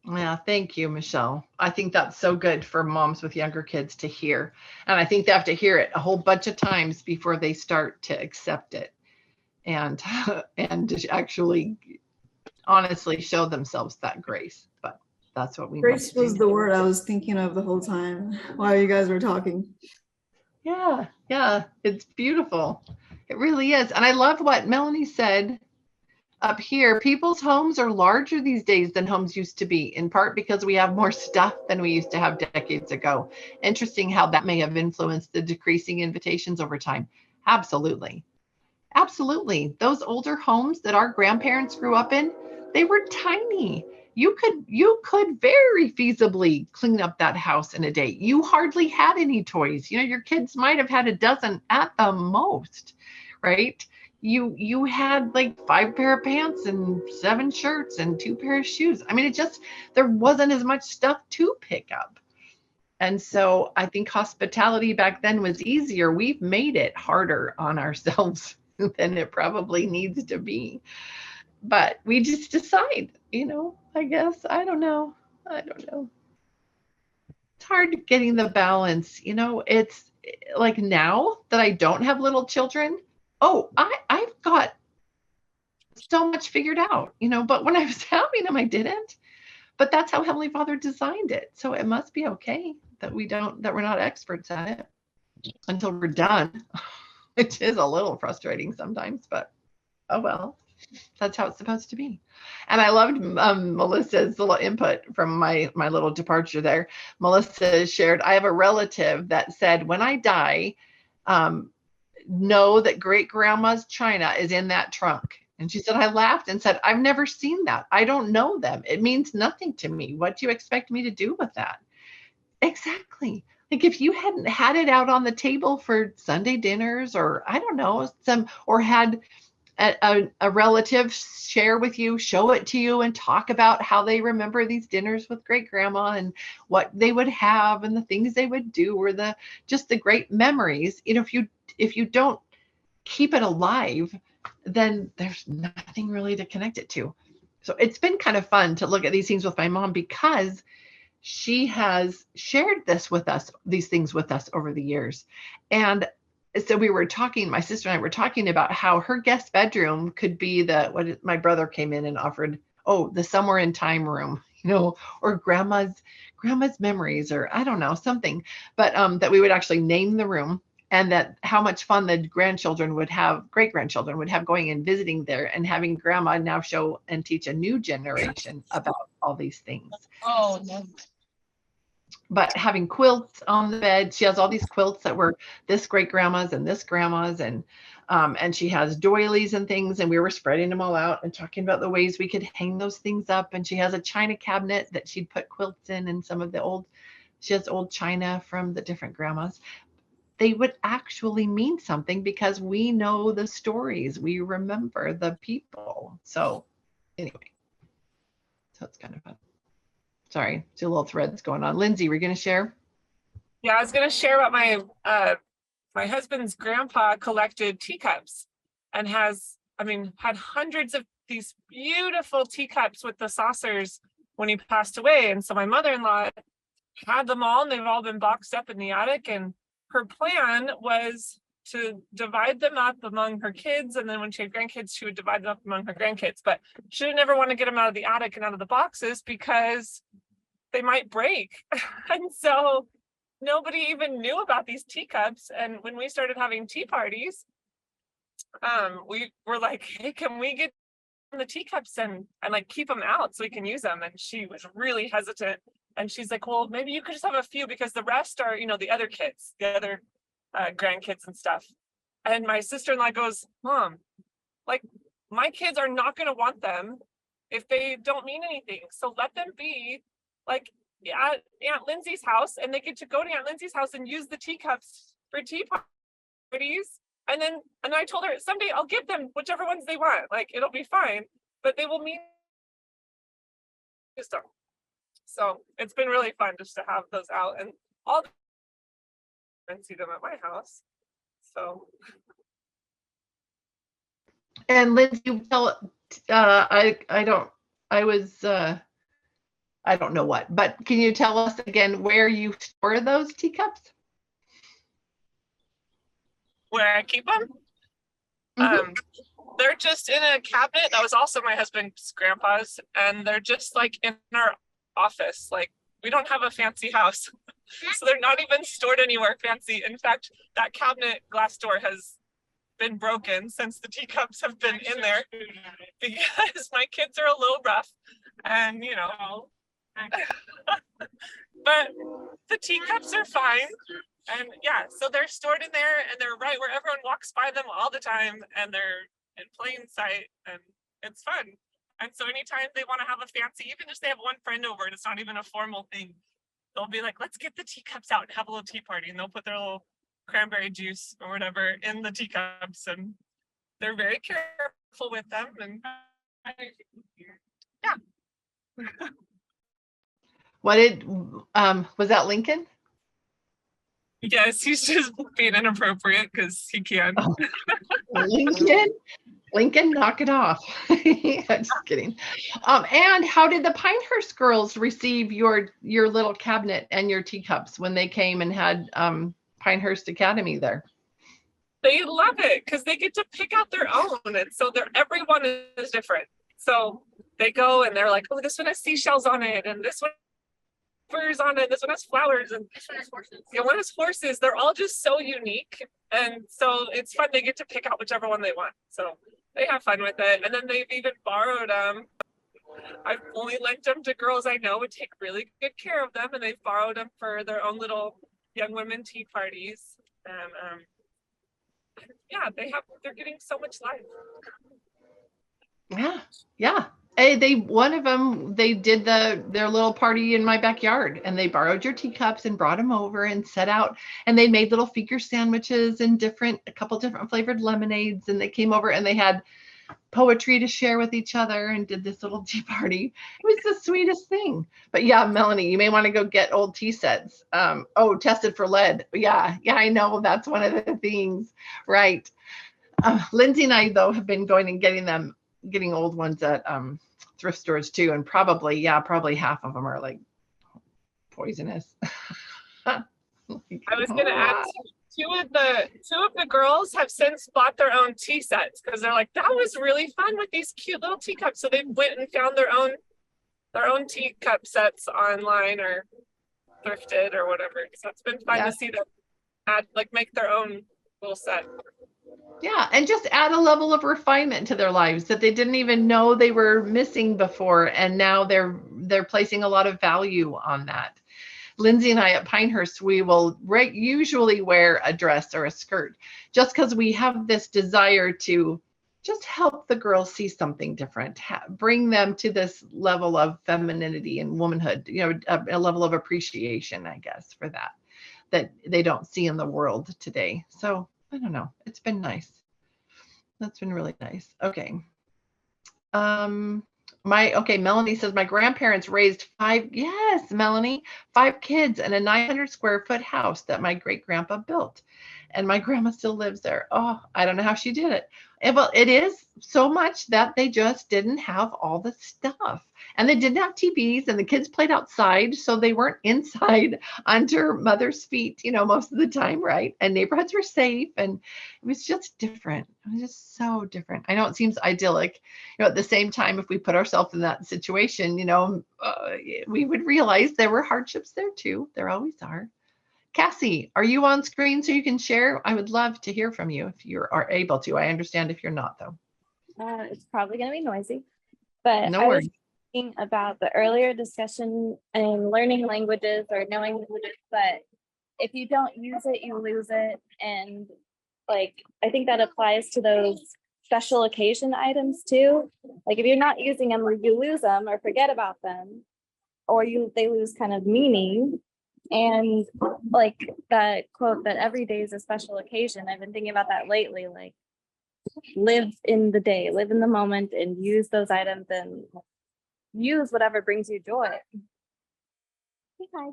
Yeah, thank you, Michelle. I think that's so good for moms with younger kids to hear. And I think they have to hear it a whole bunch of times before they start to accept it and to actually honestly show themselves that grace. But that's what we Grace must do. was the word I was thinking of the whole time while you guys were talking. Yeah, yeah, it's beautiful. It really is. And I love what Melanie said up here. People's homes are larger these days than homes used to be, in part because we have more stuff than we used to have decades ago. Interesting how that may have influenced the decreasing invitations over time. Absolutely. Absolutely. Those older homes that our grandparents grew up in, they were tiny. You could very feasibly clean up that house in a day. You hardly had any toys. Your kids might have had a dozen at the most, right? You had like 5 pair of pants and 7 shirts and 2 pair of shoes. I mean, there wasn't as much stuff to pick up. And so I think hospitality back then was easier. We've made it harder on ourselves than it probably needs to be. But we just decide, I guess. I don't know. It's hard getting the balance. It's like now that I don't have little children, I've got so much figured out, but when I was having them, I didn't. But that's how Heavenly Father designed it. So it must be okay that we're not experts at it until we're done, which is a little frustrating sometimes, but oh well, that's how it's supposed to be. And I loved Melissa's little input from my little departure there. Melissa shared, I have a relative that said, when I die, know that great grandma's china is in that trunk. And she said, I laughed and said, I've never seen that. I don't know them. It means nothing to me. What do you expect me to do with that? Exactly. Like if you hadn't had it out on the table for Sunday dinners, or I don't know, or had a relative share with you, show it to you and talk about how they remember these dinners with great grandma and what they would have and the things they would do, or just the great memories. If you don't keep it alive, then there's nothing really to connect it to. So it's been kind of fun to look at these things with my mom, because she has shared these things with us over the years. And so my sister and I were talking about how her guest bedroom could be my brother came in and offered, the somewhere in time room, or grandma's memories, or I don't know, something, but that we would actually name the room. And that how much fun the great grandchildren would have going and visiting there, and having grandma now show and teach a new generation about all these things. Oh, no. But having quilts on the bed, she has all these quilts that were this great grandma's and this grandma's, and she has doilies and things, and we were spreading them all out and talking about the ways we could hang those things up. And she has a china cabinet that she'd put quilts in, and she has old china from the different grandmas. They would actually mean something because we know the stories. We remember the people. So anyway, so it's kind of fun. Sorry, two little threads going on. Lindsay, we're going to share? Yeah, I was going to share about my husband's grandpa collected teacups and had hundreds of these beautiful teacups with the saucers when he passed away. And so my mother-in-law had them all, and they've all been boxed up in the attic. And her plan was to divide them up among her kids, and then when she had grandkids, she would divide them up among her grandkids. But she didn't ever want to get them out of the attic and out of the boxes because they might break. And so nobody even knew about these teacups. And when we started having tea parties, we were like, hey, can we get the teacups and like keep them out so we can use them? And she was really hesitant. And she's like, well, maybe you could just have a few, because the rest are, the other kids, the other grandkids and stuff. And my sister-in-law goes, Mom, like my kids are not going to want them if they don't mean anything. So let them be like at Aunt Lindsay's house, and they get to go to Aunt Lindsay's house and use the teacups for tea parties. And I told her, someday I'll give them whichever ones they want. Like it'll be fine, but they will mean just don't. So it's been really fun just to have those out, and all and see them at my house. So. And Lindsay, tell, I don't know what, but can you tell us again where you store those teacups? Where I keep them? Mm-hmm. They're just in a cabinet that was also my husband's grandpa's, and they're just like in our office. Like, we don't have a fancy house. So they're not even stored anywhere fancy. In fact, that cabinet glass door has been broken since the teacups have been in there because my kids are a little rough and, you know, but the teacups are fine. And yeah, so they're stored in there and they're right where everyone walks by them all the time and they're in plain sight and it's fun. And so anytime they want to have a fancy, even if they have one friend over and it's not even a formal thing, they'll be like, let's get the teacups out and have a little tea party. And they'll put their little cranberry juice or whatever in the teacups and they're very careful with them. And yeah. What did, was that Lincoln? Yes, he's just being inappropriate because he can. Oh. Lincoln, knock it off. Just kidding. And how did the Pinehurst girls receive your little cabinet and your teacups when they came and had Pinehurst Academy there? They love it because they get to pick out their own, and so everyone is different. So they go and they're like, oh, this one has seashells on it, and this one has on it, this one has flowers, and this one has horses. Yeah, one has horses. They're all just so unique, and so it's fun. They get to pick out whichever one they want. So they have fun with it, and then they've even borrowed them. I've only lent them to girls I know would take really good care of them, and they've borrowed them for their own little young women tea parties. And yeah, they're getting so much life. Yeah. Hey, one of them, they did their little party in my backyard, and they borrowed your teacups and brought them over and set out, and they made little figure sandwiches and a couple different flavored lemonades, and they came over and they had poetry to share with each other and did this little tea party. It was the sweetest thing. But yeah, Melanie, you may want to go get old tea sets. Tested for lead. Yeah, I know that's one of the things, right? Lindsay and I, though, have been going and getting old ones at thrift stores too, and probably half of them are like poisonous. I was gonna add two of the girls have since bought their own tea sets because they're like, that was really fun with these cute little teacups. So they went and found their own teacup sets online or thrifted or whatever. So it's been fun to see them make their own little set. Yeah, and just add a level of refinement to their lives that they didn't even know they were missing before, and now they're placing a lot of value on that. Lindsay and I at Pinehurst, we will usually wear a dress or a skirt just because we have this desire to just help the girls see something different, bring them to this level of femininity and womanhood, a level of appreciation, I guess, for that they don't see in the world today. So I don't know. It's been nice. That's been really nice. Okay. Melanie says my grandparents raised 5 kids in a 900 square foot house that my great grandpa built. And my grandma still lives there. Oh, I don't know how she did it. Well, it is so much that they just didn't have all the stuff. And they didn't have TVs, and the kids played outside. So they weren't inside under mother's feet, most of the time, right? And neighborhoods were safe. And it was just different. It was just so different. I know it seems idyllic. At the same time, if we put ourselves in that situation, we would realize there were hardships there too. There always are. Cassie, are you on screen so you can share? I would love to hear from you if you are able to. I understand if you're not, though. It's probably going to be noisy, but no I worries. was thinking about the earlier discussion and learning languages or knowing languages, but if you don't use it, you lose it. And I think that applies to those special occasion items too. If you're not using them, or you lose them or forget about them, or they lose kind of meaning. And that quote that every day is a special occasion, I've been thinking about that lately. Live in the day, live in the moment, and use those items and use whatever brings you joy. Okay.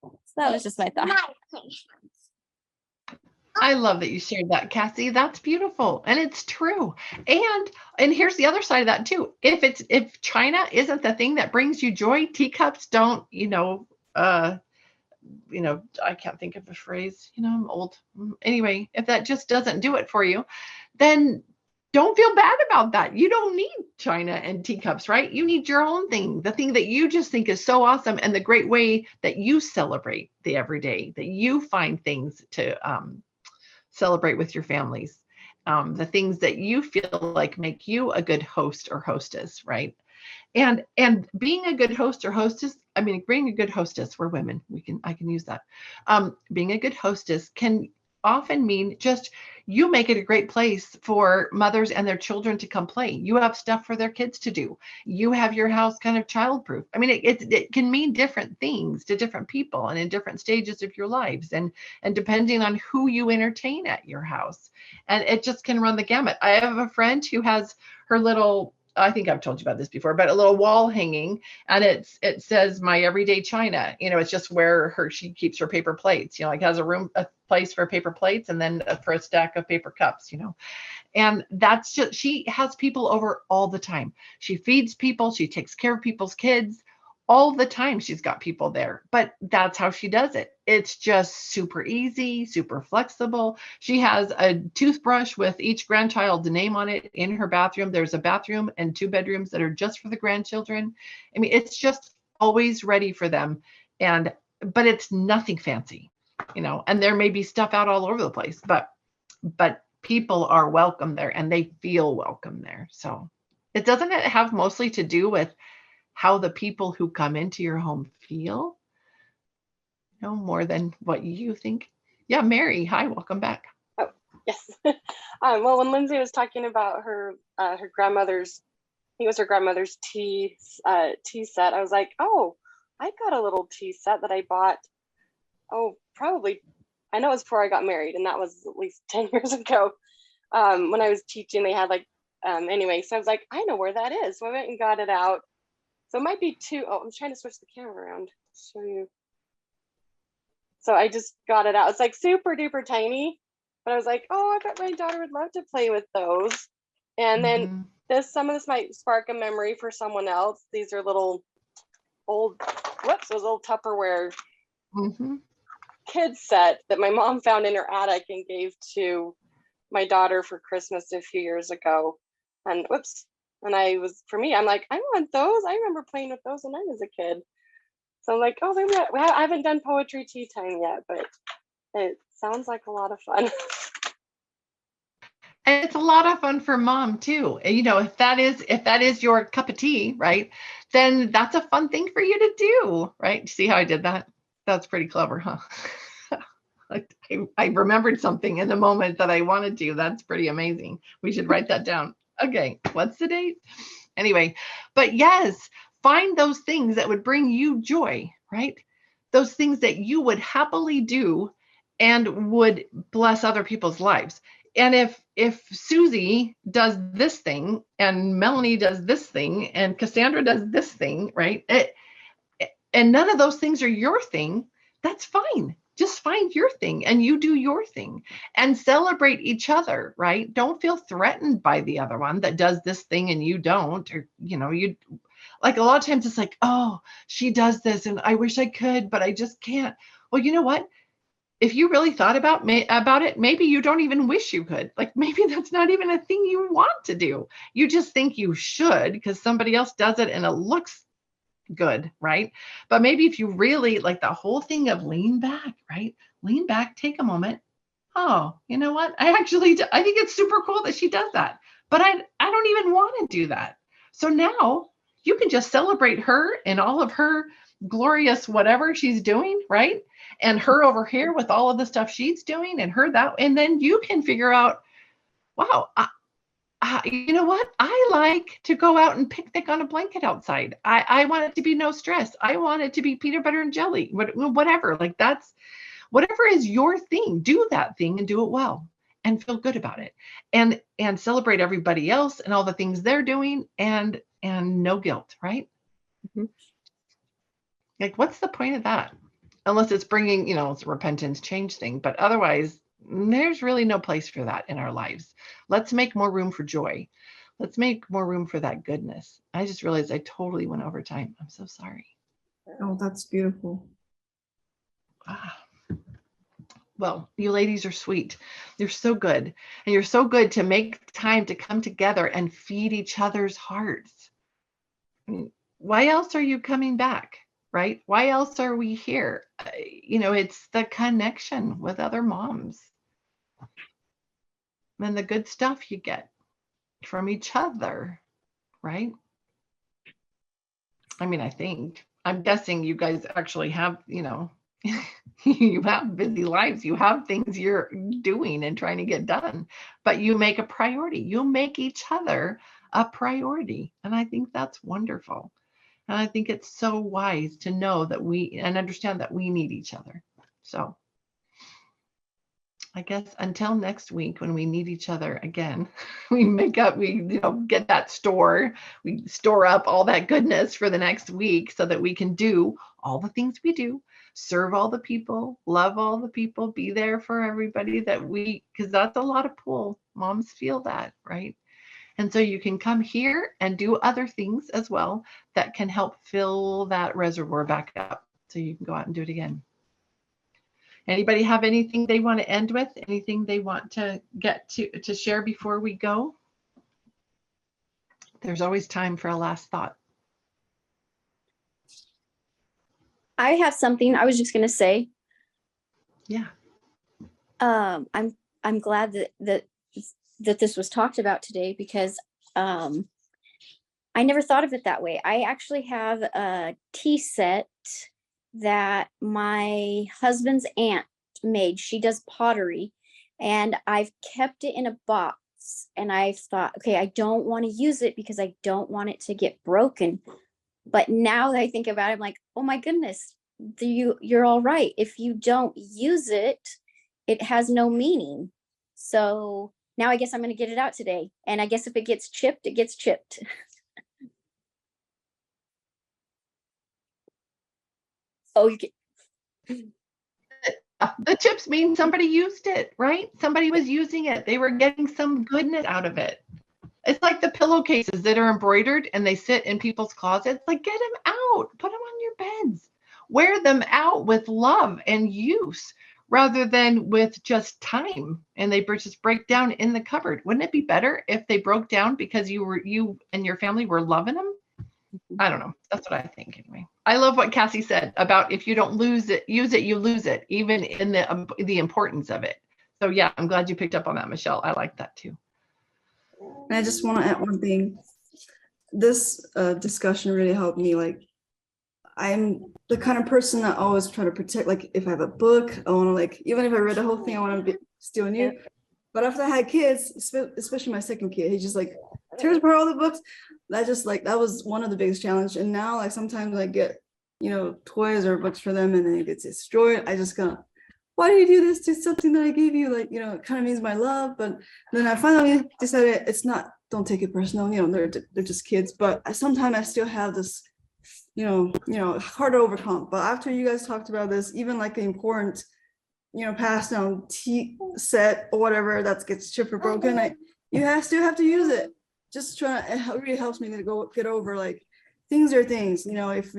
So that was just my thought. I love that you shared that, Cassie. That's beautiful. And it's true. And here's the other side of that too. If China isn't the thing that brings you joy, teacups don't, I can't think of a phrase, I'm old. Anyway, if that just doesn't do it for you, then don't feel bad about that. You don't need china and teacups, right? You need your own thing, the thing that you just think is so awesome, and the great way that you celebrate the everyday, that you find things to celebrate with your families, the things that you feel like make you a good host or hostess, right? And being a good host or hostess, I mean, being a good hostess, we're women, I can use that. Being a good hostess can often mean just you make it a great place for mothers and their children to come play. You have stuff for their kids to do. You have your house kind of childproof. I mean, it can mean different things to different people and in different stages of your lives, and depending on who you entertain at your house. And it just can run the gamut. I have a friend who has her little, I think I've told you about this before, but a little wall hanging, and it says my everyday china. You know, it's just where she keeps her paper plates. You know, like has a place for paper plates, and then for a stack of paper cups. You know, and that's just, she has people over all the time. She feeds people. She takes care of people's kids all the time. She's got people there, but that's how she does it. It's just super easy, super flexible. She has a toothbrush with each grandchild's name on it in her bathroom. There's a bathroom and 2 bedrooms that are just for the grandchildren. I mean, it's just always ready for them. But it's nothing fancy, you know, and there may be stuff out all over the place, but people are welcome there and they feel welcome there. So it doesn't have mostly to do with how the people who come into your home feel, you know, more than what you think. Yeah, Mary, hi, welcome back. Oh, yes. Well, when Lindsay was talking about her grandmother's, I think it was her grandmother's tea set, I was like, oh, I got a little tea set that I bought, probably, I know it was before I got married, and that was at least 10 years ago. When I was teaching, they had like, anyway, so I was like, I know where that is. So I went and got it out. So it might be 2. Oh, I'm trying to switch the camera around to show you. So I just got it out. It's like super duper tiny, but I was like, oh, I bet my daughter would love to play with those. And then some of this might spark a memory for someone else. These are little old, those old Tupperware kids set that my mom found in her attic and gave to my daughter for Christmas a few years ago. And and I'm like, I want those. I remember playing with those when I was a kid. So I'm like, oh, maybe I haven't done poetry tea time yet, but it sounds like a lot of fun. And it's a lot of fun for mom too. You know, if that is your cup of tea, right, then that's a fun thing for you to do, right? See how I did that? That's pretty clever, huh? I remembered something in the moment that I wanted to. That's pretty amazing. We should write that down. Okay, what's the date? Anyway, but yes, find those things that would bring you joy, right? Those things that you would happily do and would bless other people's lives. And if Susie does this thing and Melanie does this thing and Cassandra does this thing, right? And none of those things are your thing, that's fine. Just find your thing and you do your thing and celebrate each other, right? Don't feel threatened by the other one that does this thing and you don't, or, you know, you like a lot of times it's like, oh, she does this and I wish I could, but I just can't. Well, you know what? If you really thought about it, maybe you don't even wish you could. Like maybe that's not even a thing you want to do. You just think you should because somebody else does it and it looks good, right? But maybe if you really like the whole thing of lean back, right? Lean back, take a moment. Oh, you know what? I think it's super cool that she does that, but I don't even want to do that. So now you can just celebrate her and all of her glorious whatever she's doing, right? And her over here with all of the stuff she's doing and her that, and then you can figure out, wow, you know what? I like to go out and picnic on a blanket outside. I want it to be no stress. I want it to be peanut butter and jelly, whatever. Like that's whatever is your thing. Do that thing and do it well and feel good about it and celebrate everybody else and all the things they're doing and no guilt, right? Like, what's the point of that? Unless it's bringing, it's a repentance change thing, but otherwise there's really no place for that in our lives. Let's make more room for joy. Let's make more room for that goodness. I just realized I totally went over time. I'm so sorry. Oh, that's beautiful. Well, you ladies are sweet. You're so good. And you're so good to make time to come together and feed each other's hearts. I mean, why else are you coming back, right? Why else are we here? It's the connection with other moms and the good stuff you get from each other, right? I mean, I'm guessing you guys actually have, you have busy lives, you have things you're doing and trying to get done, but you make a priority. You make each other a priority. And I think that's wonderful. And I think it's so wise to know that and understand that we need each other. So I guess until next week, when we need each other again, we get that we store up all that goodness for the next week so that we can do all the things we do, serve all the people, love all the people, be there for everybody because that's a lot of pull. Moms feel that, right? And so you can come here and do other things as well that can help fill that reservoir back up so you can go out and do it again. Anybody have anything they want to end with? Anything they want to get to share before we go? There's always time for a last thought. I have something I was just going to say. Yeah. I'm glad that this was talked about today, because I never thought of it that way. I actually have a tea set that my husband's aunt made. She does pottery, and I've kept it in a box, and I've thought, okay, I don't want to use it because I don't want it to get broken. But now that I think about it, I'm like, oh my goodness, you're all right. If you don't use it, it has no meaning. So now I guess I'm going to get it out today. And I guess if it gets chipped, it gets chipped. Oh, the chips mean somebody used it, right? Somebody was using it. They were getting some goodness out of it. It's like the pillowcases that are embroidered and they sit in people's closets. Like, get them out, put them on your beds, wear them out with love and use rather than with just time and they just break down in the cupboard. Wouldn't it be better if they broke down because you and your family were loving them? I don't know. That's what I think anyway. I love what Cassie said about if you don't use it, you lose it, even in the importance of it. So yeah, I'm glad you picked up on that, Michelle. I like that too. And I just want to add one thing. This discussion really helped me. Like, I'm the kind of person that always try to protect. Like, if I have a book, I want to, like, even if I read the whole thing, I want to be still new. But after I had kids, especially my second kid, he just like tears apart all the books. That was one of the biggest challenge. And now, like, sometimes I get, toys or books for them and then it gets destroyed. I just go, why do you do this to something that I gave you? Like, it kind of means my love. But then I finally decided it's not, don't take it personal. They're just kids. But sometimes I still have this, hard to overcome. But after you guys talked about this, even like the important, passed down tea set or whatever that gets chipped or broken, you still have to use it. Just it really helps me to get over, like, things are things. If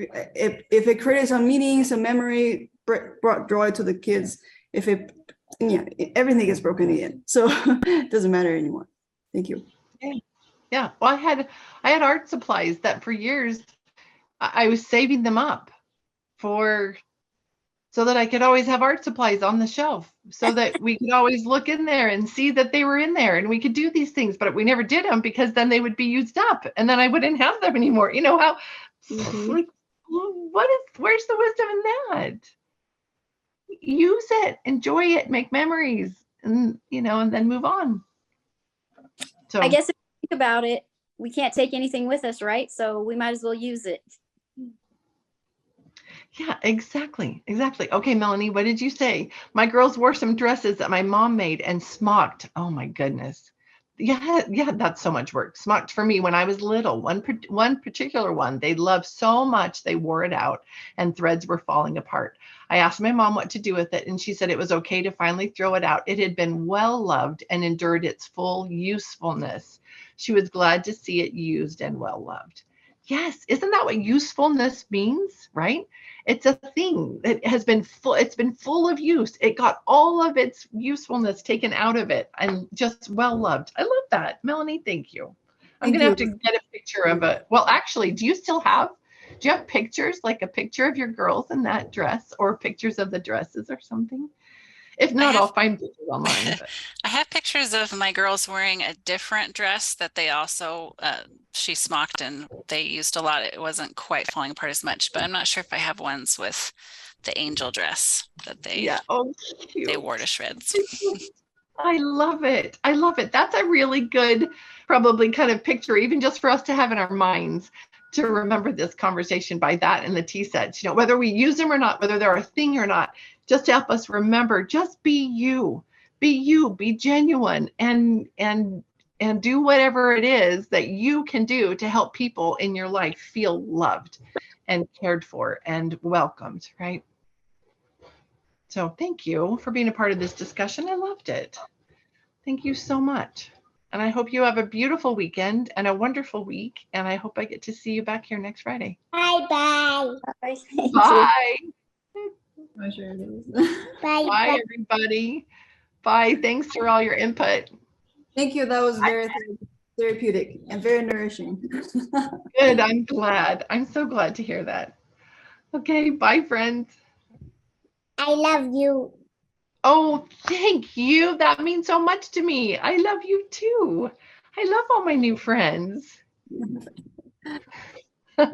it created some meaning, some memory, brought joy to the kids. If everything gets broken again, so it doesn't matter anymore. Thank you. Yeah. Well, I had art supplies that for years I was saving them up so that I could always have art supplies on the shelf, so that we could always look in there and see that they were in there and we could do these things, but we never did them because then they would be used up and then I wouldn't have them anymore. You know how, like, where's the wisdom in that? Use it, enjoy it, make memories, and, and then move on. So I guess if you think about it, we can't take anything with us, right? So we might as well use it. Yeah, exactly. Okay, Melanie, what did you say? My girls wore some dresses that my mom made and smocked. Oh my goodness. Yeah, that's so much work. Smocked for me when I was little. One particular one they loved so much they wore it out and threads were falling apart. I asked my mom what to do with it and she said it was okay to finally throw it out. It had been well loved and endured its full usefulness. She was glad to see it used and well loved. Yes, isn't that what usefulness means, right? It's a thing that has been full, it's been full of use. It got all of its usefulness taken out of it and just well loved. I love that. Melanie, thank you. I'm Thank gonna have you. to get a picture of it. Well, actually, do you have pictures, like a picture of your girls in that dress or pictures of the dresses or something? If not, I'll find pictures online of it. I have pictures of my girls wearing a different dress that they also, she smocked and they used a lot. It wasn't quite falling apart as much, but I'm not sure if I have ones with the angel dress that they wore to shreds. I love it. I love it. That's a really good, probably kind of picture, even just for us to have in our minds, to remember this conversation by that and the tea sets, you know, whether we use them or not, whether they're a thing or not, just to help us remember, just be you, be genuine, and do whatever it is that you can do to help people in your life feel loved and cared for and welcomed, right? So thank you for being a part of this discussion. I loved it. Thank you so much. And I hope you have a beautiful weekend and a wonderful week. And I hope I get to see you back here next Friday. Bye-bye. Bye. Bye. Bye, everybody. Bye. Thanks for all your input. Thank you. That was very therapeutic and very nourishing. Good. I'm glad. I'm so glad to hear that. Okay. Bye, friends. I love you. Oh, thank you. That means so much to me. I love you too. I love all my new friends. Bye-bye.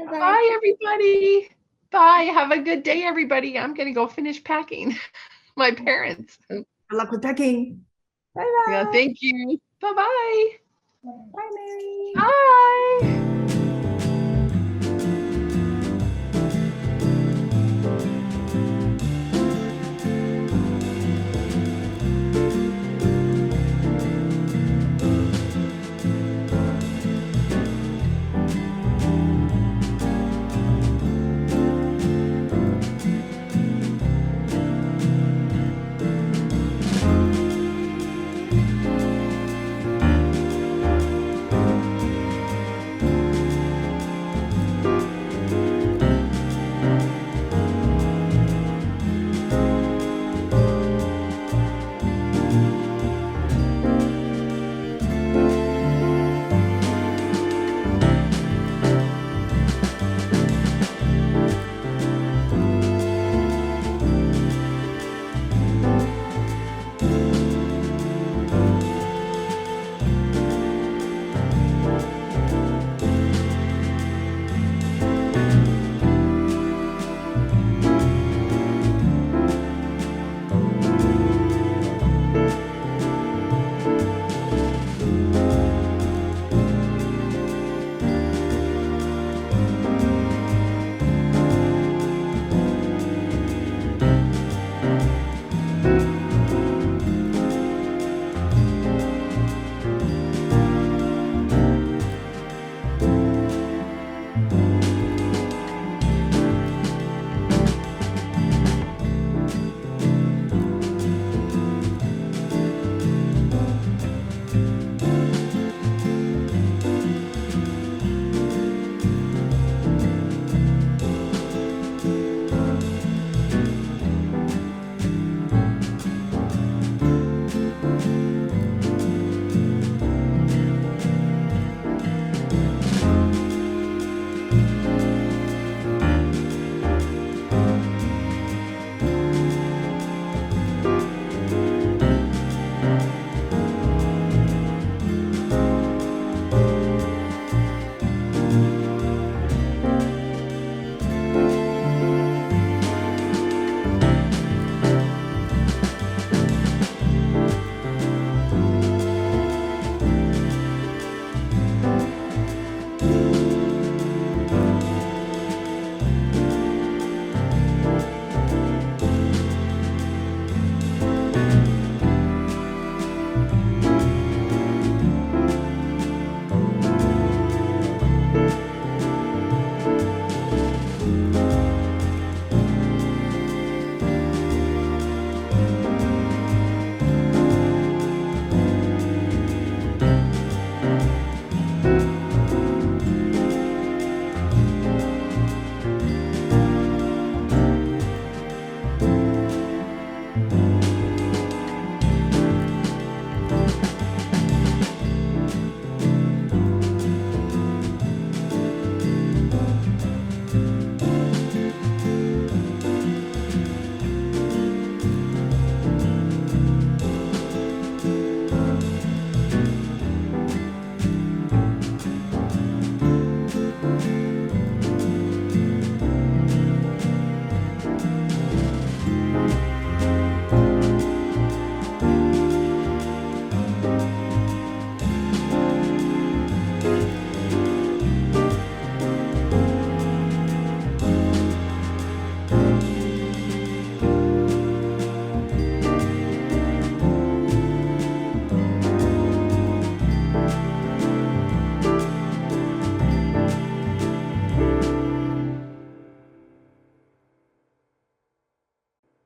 Bye, everybody. Bye. Have a good day, everybody. I'm going to go finish packing my parents. Good luck with packing. Bye-bye. Yeah, thank you. Bye-bye. Bye, Mary. Bye.